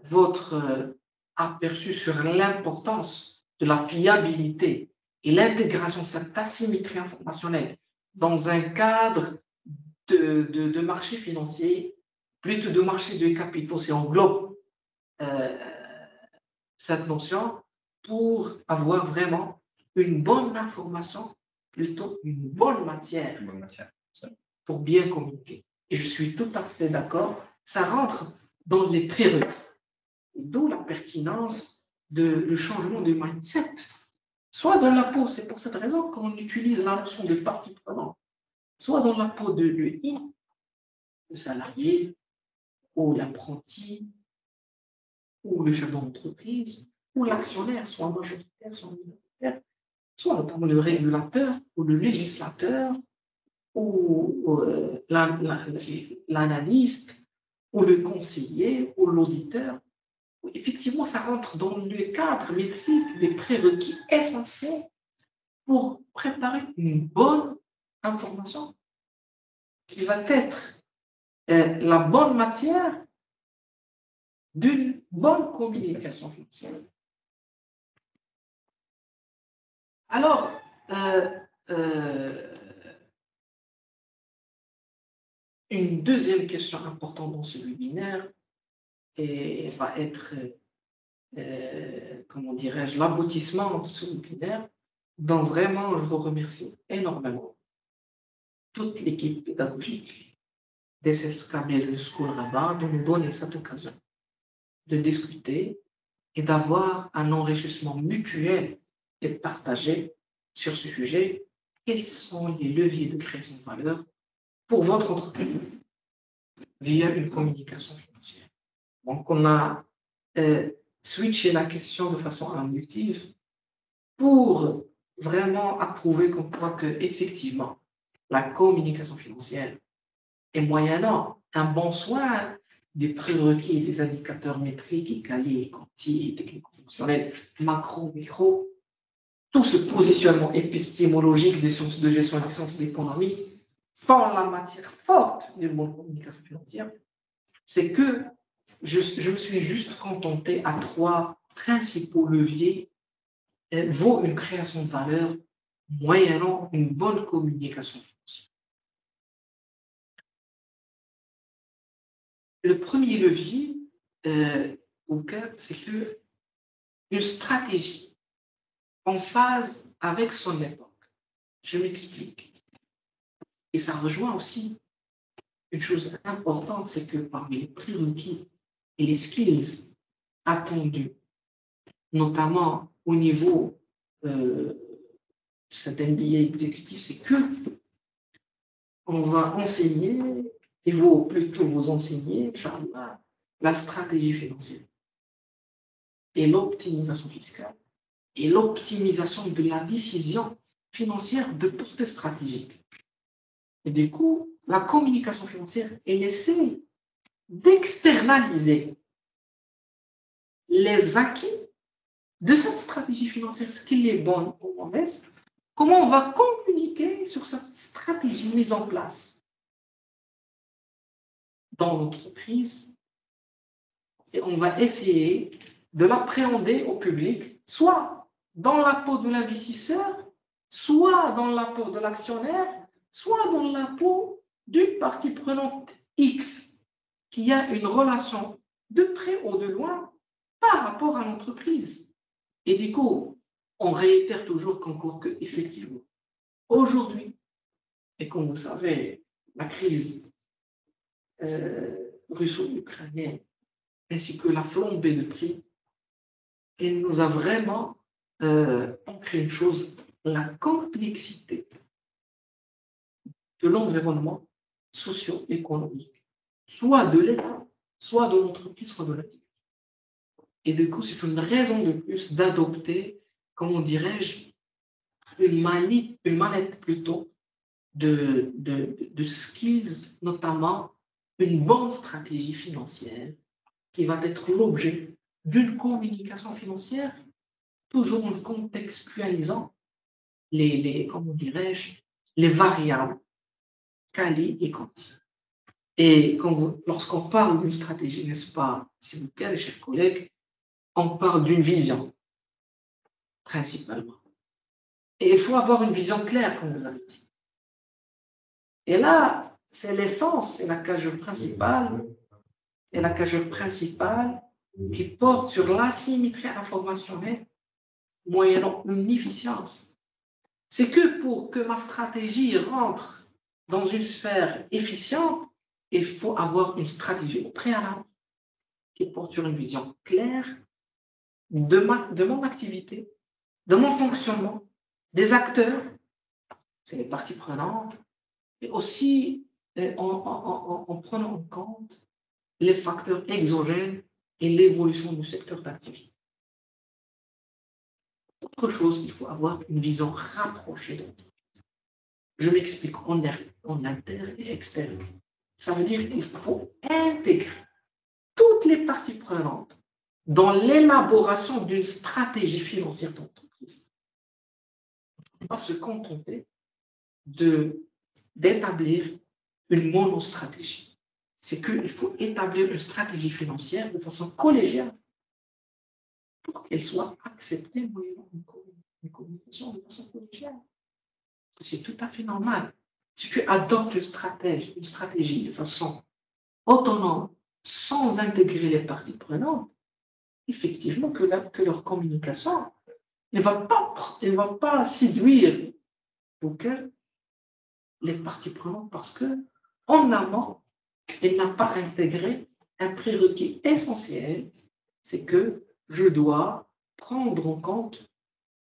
votre aperçu sur l'importance de la fiabilité et l'intégration de cette asymétrie informationnelle dans un cadre de marché financier, plutôt de marché de capitaux, c'est englobe cette notion pour avoir vraiment une bonne information, plutôt une bonne matière pour bien communiquer. Et je suis tout à fait d'accord, ça rentre dans les prérequis. D'où la pertinence du changement de mindset soit dans la peau, c'est pour cette raison qu'on utilise la notion de partie prenante, soit dans la peau de l'UI, le salarié, ou l'apprenti, ou le chef d'entreprise, ou l'actionnaire, soit majoritaire, soit minoritaire, soit notamment le régulateur, ou le législateur, ou l'analyste, ou le conseiller, ou l'auditeur. Effectivement, ça rentre dans le cadre métrique des prérequis essentiels pour préparer une bonne information qui va être la bonne matière d'une bonne communication financière. Alors, une deuxième question importante dans ce webinaire va être, comment dirais-je, l'aboutissement de ce webinaire. Donc vraiment, je vous remercie énormément toute l'équipe pédagogique d'SSK Business School Rabat de nous donner cette occasion de discuter et d'avoir un enrichissement mutuel et partagé sur ce sujet. Quels sont les leviers de création de valeur pour votre entreprise via une communication financière? Donc, on a switché la question de façon inductive pour vraiment approuver qu'on croit qu'effectivement, la communication financière est moyennant un bon soin des prérequis, des indicateurs métriques, écaliers, quantités, technico-fonctionnels, macro, micro, tout ce positionnement épistémologique des sciences de gestion et des sciences d'économie font la matière forte d'une bonne communication financière. C'est que je me suis juste contenté à 3 principaux leviers vaut une création de valeur moyennant une bonne communication financière. Le premier levier, c'est que une stratégie en phase avec son époque. Je m'explique. Et ça rejoint aussi une chose importante, c'est que parmi les prérequis et les skills attendus, notamment au niveau de cet MBA exécutif, c'est que on va enseigner, et vous plutôt vous enseigner, Inch'Allah, la stratégie financière et l'optimisation fiscale et l'optimisation de la décision financière de portée stratégique. Et du coup, la communication financière, elle essaie d'externaliser les acquis de cette stratégie financière, ce qui est bon ou mauvaise, comment on va communiquer sur cette stratégie mise en place dans l'entreprise, et on va essayer de l'appréhender au public, soit dans la peau de l'investisseur, soit dans la peau de l'actionnaire, soit dans la peau d'une partie prenante X, qui a une relation de près ou de loin par rapport à l'entreprise. Et du coup, on réitère toujours qu'effectivement, aujourd'hui, et comme vous savez, la crise russo-ukrainienne, ainsi que la flambée de prix, elle nous a vraiment ancré une chose, la complexité de l'environnement socio-économique, soit de l'État, soit de l'entreprise, soit de l'individu. Et du coup, c'est une raison de plus d'adopter, comment dirais-je, une manette plutôt de skills, notamment une bonne stratégie financière qui va être l'objet d'une communication financière, toujours en contextualisant comment dirais-je, les variables quali et quanti. Et lorsqu'on parle d'une stratégie, n'est-ce pas, s'il vous plaît, chers collègues, on parle d'une vision, principalement. Et il faut avoir une vision claire, comme vous avez dit. Et là, c'est l'essence, c'est la cage principale, qui porte sur l'asymétrie informationnelle, moyennant une efficience. C'est que pour que ma stratégie rentre dans une sphère efficiente, il faut avoir une stratégie au préalable qui porte sur une vision claire de mon activité de mon fonctionnement, des acteurs, c'est les parties prenantes, et aussi en prenant en compte les facteurs exogènes et l'évolution du secteur d'activité. Autre chose, il faut avoir une vision rapprochée de l'entreprise. Je m'explique en interne et externe. Ça veut dire qu'il faut intégrer toutes les parties prenantes dans l'élaboration d'une stratégie financière d'entreprise. On ne peut pas se contenter d'établir une monostratégie. C'est qu'il faut établir une stratégie financière de façon collégiale pour qu'elle soit acceptée moyennant une communication de façon collégiale. C'est tout à fait normal. Si tu adoptes une stratégie de façon autonome, sans intégrer les parties prenantes, effectivement que leur communication ne va pas séduire les parties prenantes parce que en amont, elle n'a pas intégré un prérequis essentiel, c'est que je dois prendre en compte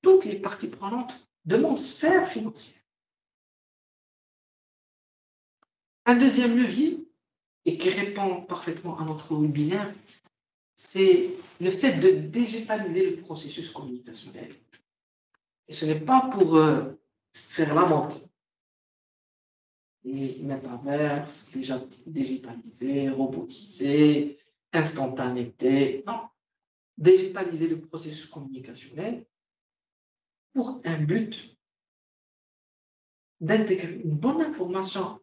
toutes les parties prenantes de mon sphère financière. Un deuxième levier, et qui répond parfaitement à notre webinaire, c'est le fait de digitaliser le processus communicationnel. Et ce n'est pas pour faire la vente. Les métaverses, déjà digitalisé, robotisé, instantanéité. Non. Digitaliser le processus communicationnel pour un but d'intégrer une bonne information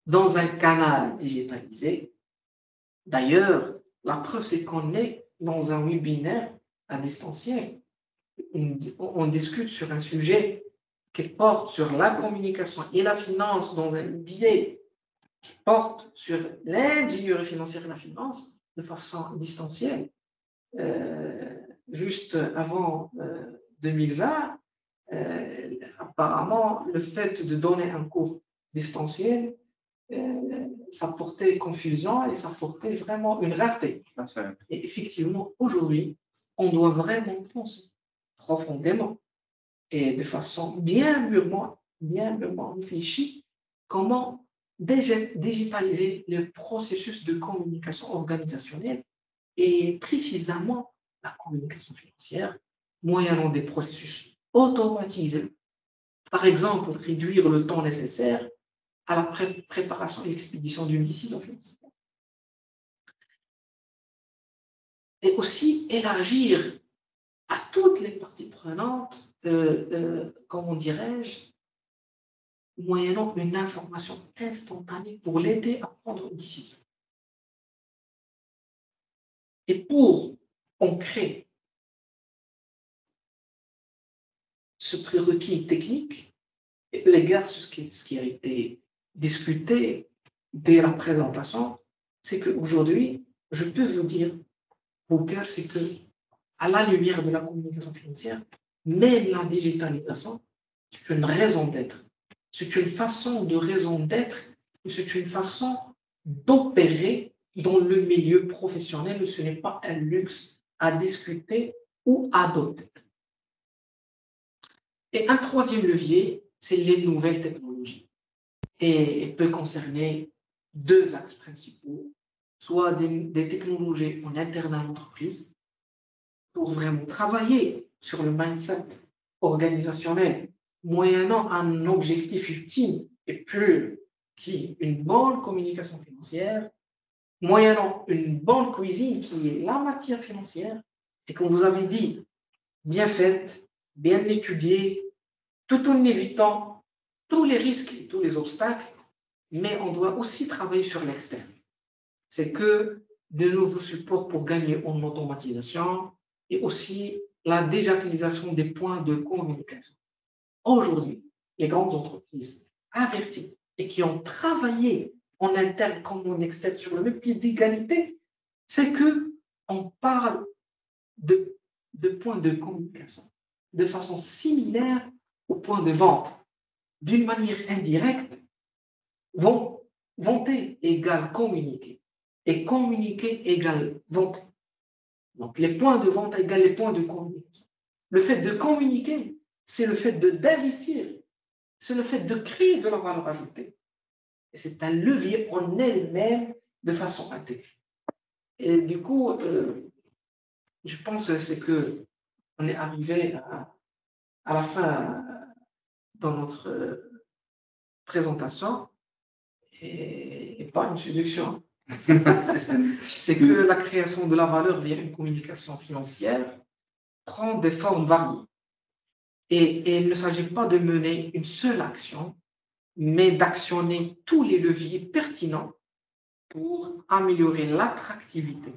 dans un canal digitalisé. D'ailleurs, la preuve, c'est qu'on est dans un webinaire à distanciel. On discute sur un sujet qui porte sur la communication et la finance dans un biais qui porte sur l'ingénierie financière et la finance de façon distancielle. Juste avant 2020, apparemment, le fait de donner un cours distanciel, ça portait confusion et ça portait vraiment une rareté. Et effectivement, aujourd'hui, on doit vraiment penser profondément et de façon bien mûrement réfléchie comment digitaliser le processus de communication organisationnelle et précisément la communication financière, moyennant des processus automatisés. Par exemple, réduire le temps nécessaire à la préparation et l'expédition d'une décision financière. Et aussi élargir à toutes les parties prenantes, comment dirais-je, moyennant une information instantanée pour l'aider à prendre une décision. Et pour ancrer ce prérequis technique, l'égard ce qui a été discuté dès la présentation, c'est qu'aujourd'hui, je peux vous dire, Booker, c'est que à la lumière de la communication financière, même la digitalisation, c'est une raison d'être. C'est une façon de raison d'être, c'est une façon d'opérer dans le milieu professionnel. Ce n'est pas un luxe à discuter ou à adopter. Et un troisième levier, c'est les nouvelles technologies. Et il peut concerner deux axes principaux, soit des technologies en interne à l'entreprise, pour vraiment travailler sur le mindset organisationnel, moyennant un objectif ultime et plus qui est une bonne communication financière, moyennant une bonne cuisine qui est la matière financière, et comme vous avez dit, bien faite, bien étudiée, tout en évitant tous les risques et tous les obstacles, mais on doit aussi travailler sur l'externe. C'est que de nouveaux supports pour gagner en automatisation et aussi la digitalisation des points de communication. Aujourd'hui, les grandes entreprises averties et qui ont travaillé en interne comme en externe sur le même pied d'égalité, c'est qu'on parle de points de communication de façon similaire aux points de vente. D'une manière indirecte, venter égale communiquer et communiquer égale vente. Donc, les points de vente égale les points de communication. Le fait de communiquer, c'est le fait d'investir, c'est le fait de créer de la valeur ajoutée. Et c'est un levier en elle-même de façon intégrée. Et du coup, je pense que c'est que on est arrivé à la fin dans notre présentation et pas une séduction. C'est que la création de la valeur via une communication financière prend des formes variées. Et il ne s'agit pas de mener une seule action, mais d'actionner tous les leviers pertinents pour améliorer l'attractivité.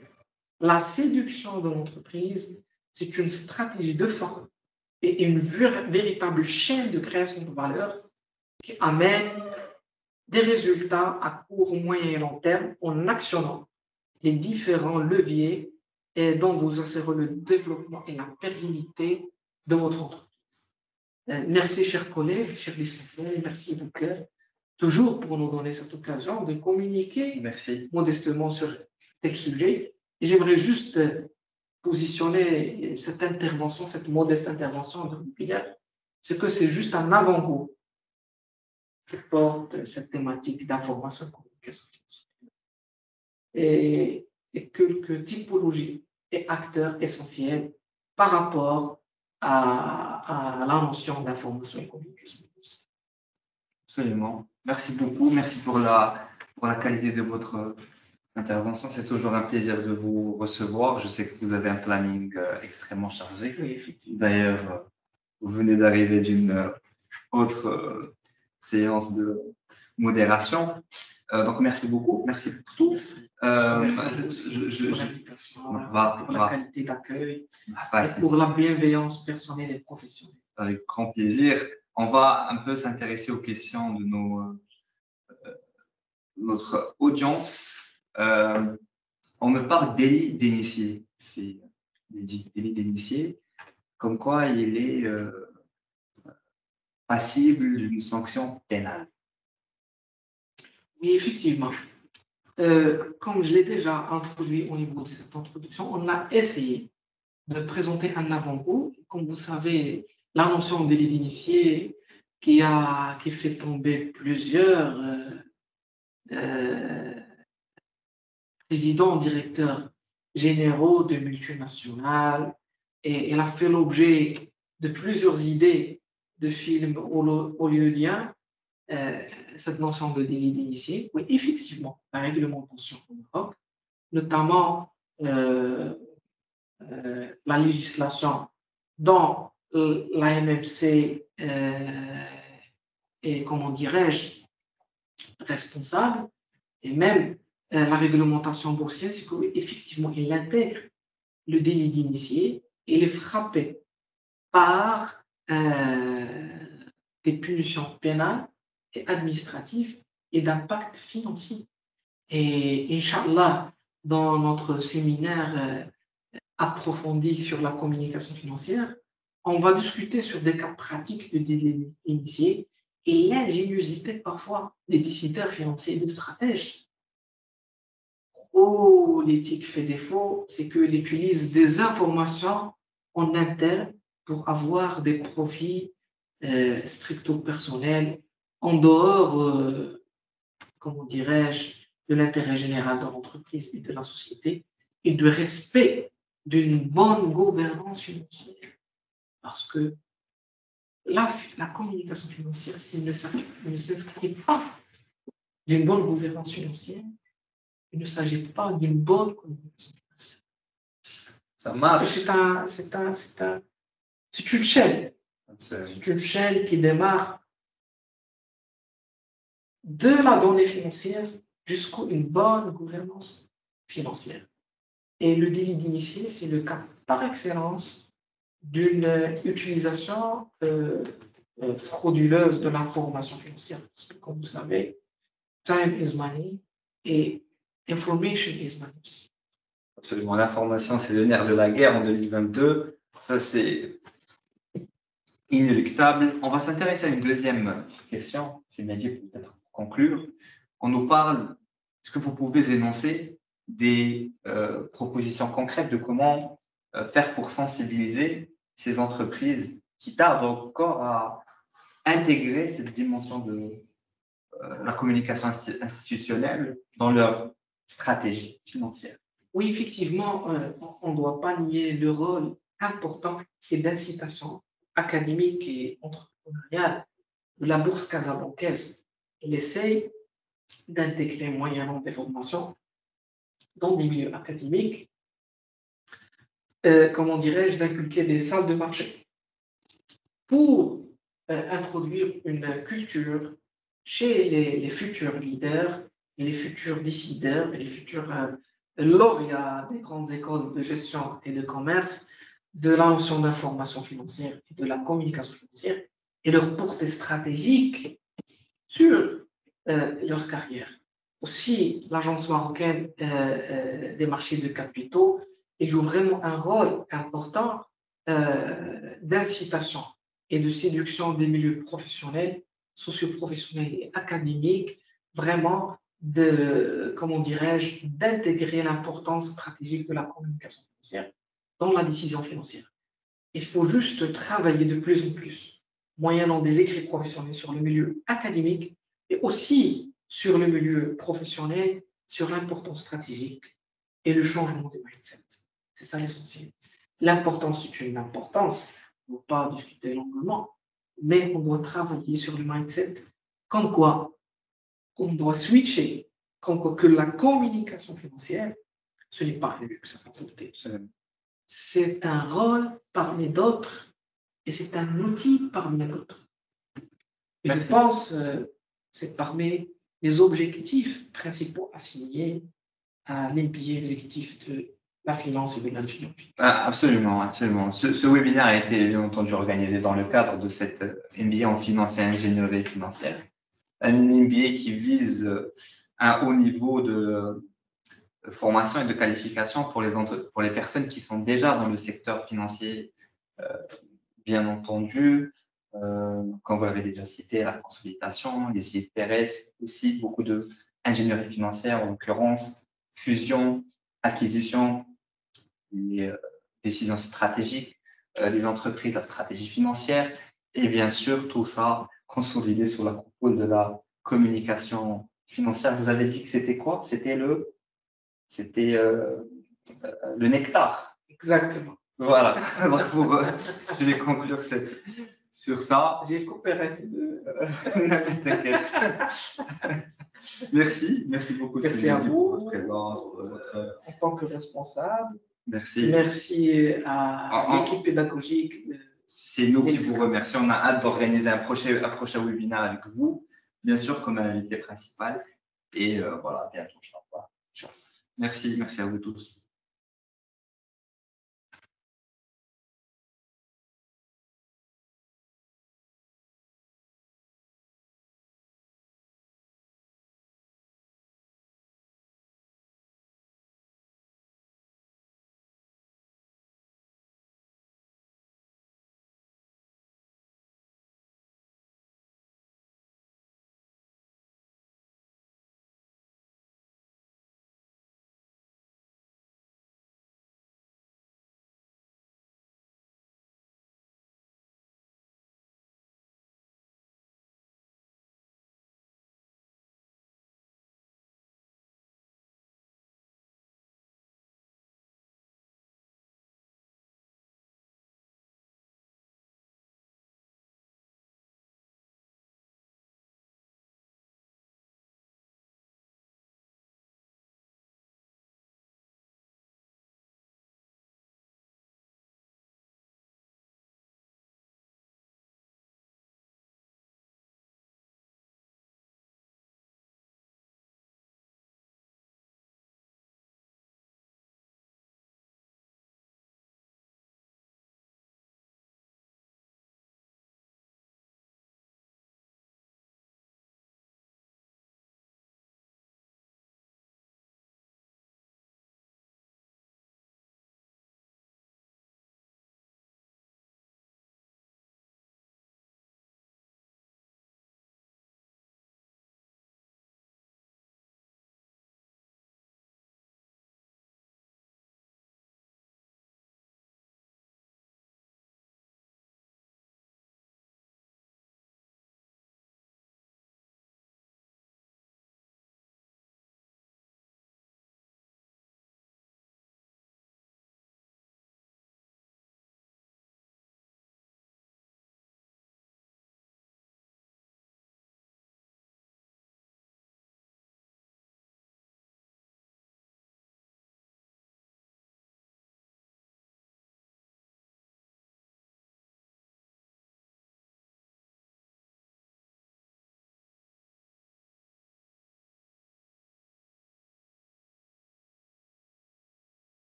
La séduction de l'entreprise, c'est une stratégie de forme et une véritable chaîne de création de valeur qui amène des résultats à court, moyen et long terme en actionnant les différents leviers dont vous assurez le développement et la pérennité de votre entreprise. Merci, chers collègues, chers licenciés, merci donc toujours pour nous donner cette occasion de communiquer modestement sur tel sujet. Et j'aimerais juste positionner cette intervention, cette modeste intervention de Pierre, c'est que c'est juste un avant-goût qui porte cette thématique d'information et communication et quelques typologies et acteurs essentiels par rapport à la notion d'information et communication. Absolument. Merci beaucoup. Merci pour la qualité de votre intervention. C'est toujours un plaisir de vous recevoir. Je sais que vous avez un planning extrêmement chargé. Oui, effectivement. D'ailleurs, vous venez d'arriver d'une autre séance de modération. Donc, merci beaucoup. Merci pour tout. Merci pour l'invitation, pour la qualité d'accueil et pour la bienveillance personnelle et professionnelle. Avec grand plaisir. On va un peu s'intéresser aux questions de notre audience. On me parle délit d'initié. C'est délit d'initié, comme quoi il est passible d'une sanction pénale. Oui, effectivement. Comme je l'ai déjà introduit au niveau de cette introduction, on a essayé de présenter un avant-goût. Comme vous savez, la notion de délit d'initié qui fait tomber plusieurs présidents, directeurs généraux de multinationales, et elle a fait l'objet de plusieurs idées de films hollywoodiens. Cette notion de délit d'initié, oui, effectivement, la réglementation au Maroc, notamment la législation dont la MMC est, comment dirais-je, responsable, et même la réglementation boursière, c'est qu'effectivement, il intègre le délit d'initié et il est frappé par des punitions pénales et administratives et d'impact financier. Et Inch'Allah, dans notre séminaire approfondi sur la communication financière, on va discuter sur des cas pratiques de délit initié et l'ingéniosité parfois des décideurs financiers et des stratèges. Où l'éthique fait défaut, c'est qu'ils utilisent des informations en interne pour avoir des profits stricto personnels en dehors, comment dirais-je, de l'intérêt général de l'entreprise et de la société et de respect d'une bonne gouvernance financière. Parce que la communication financière, s'il ne s'inscrit pas d'une bonne gouvernance financière, il ne s'agit pas d'une bonne communication financière. Ça marche. C'est une chaîne. C'est une chaîne qui démarre de la donnée financière jusqu'à une bonne gouvernance financière. Et le délit d'initié, c'est le cas par excellence d'une utilisation frauduleuse de l'information financière. Parce que, comme vous savez, time is money et information is money. Absolument. L'information, c'est le nerf de la guerre en 2022. Ça, c'est inéluctable. On va s'intéresser à une deuxième question, c'est bien dit, peut-être pour conclure. On nous parle, est-ce que vous pouvez énoncer des propositions concrètes de comment faire pour sensibiliser ces entreprises qui tardent encore à intégrer cette dimension de la communication institutionnelle dans leur stratégie financière? Oui, effectivement, on ne doit pas nier le rôle important et d'incitation académique et entrepreneuriale de la bourse casablancaise. Elle essaye d'intégrer moyennant des formations dans des milieux académiques, comment dirais-je, d'inculquer des salles de marché pour introduire une culture chez les futurs leaders et les futurs décideurs et les futurs lauréats des grandes écoles de gestion et de commerce de la notion d'information financière et de la communication financière et leur portée stratégique sur leur carrière. Aussi, l'Agence marocaine des marchés de capitaux, elle joue vraiment un rôle important d'incitation et de séduction des milieux professionnels, socio-professionnels et académiques, vraiment de, comment dirais-je, d'intégrer l'importance stratégique de la communication financière dans la décision financière. Il faut juste travailler de plus en plus, moyennant des écrits professionnels sur le milieu académique et aussi sur le milieu professionnel, sur l'importance stratégique et le changement de mindset. C'est ça l'essentiel. L'importance, c'est une importance, on ne va pas discuter longuement, mais on doit travailler sur le mindset, comme quoi on doit switcher, comme quoi que la communication financière, ce n'est pas un luxe à adopter. C'est un rôle parmi d'autres et c'est un outil parmi d'autres. Je pense c'est parmi les objectifs principaux assignés à l'MBA, l'objectif de la finance et de l'ingénierie. Absolument, absolument. Ce webinaire a été bien entendu organisé dans le cadre de cette MBA en finance et ingénierie financière. Un MBA qui vise un haut niveau de formation et de qualification pour les personnes qui sont déjà dans le secteur financier, bien entendu. Comme vous l'avez déjà cité, la consolidation, les IFRS, aussi beaucoup d'ingénierie financière, en l'occurrence, fusion, acquisition, les décisions stratégiques, les entreprises, la stratégie financière, et bien sûr, tout ça consolidé sous la coupole de la communication financière. Vous avez dit que c'était quoi? C'était le nectar. Exactement. Voilà. Donc, je vais conclure sur ça. J'ai coopéré ces deux. T'inquiète. Merci beaucoup. Merci à vous pour votre présence. En tant que responsable. Merci. Merci à l'équipe pédagogique. C'est nous qui vous remercions. On a hâte d'organiser un prochain webinaire avec vous, bien sûr, comme invité principal. Et voilà, bientôt. Merci à vous tous.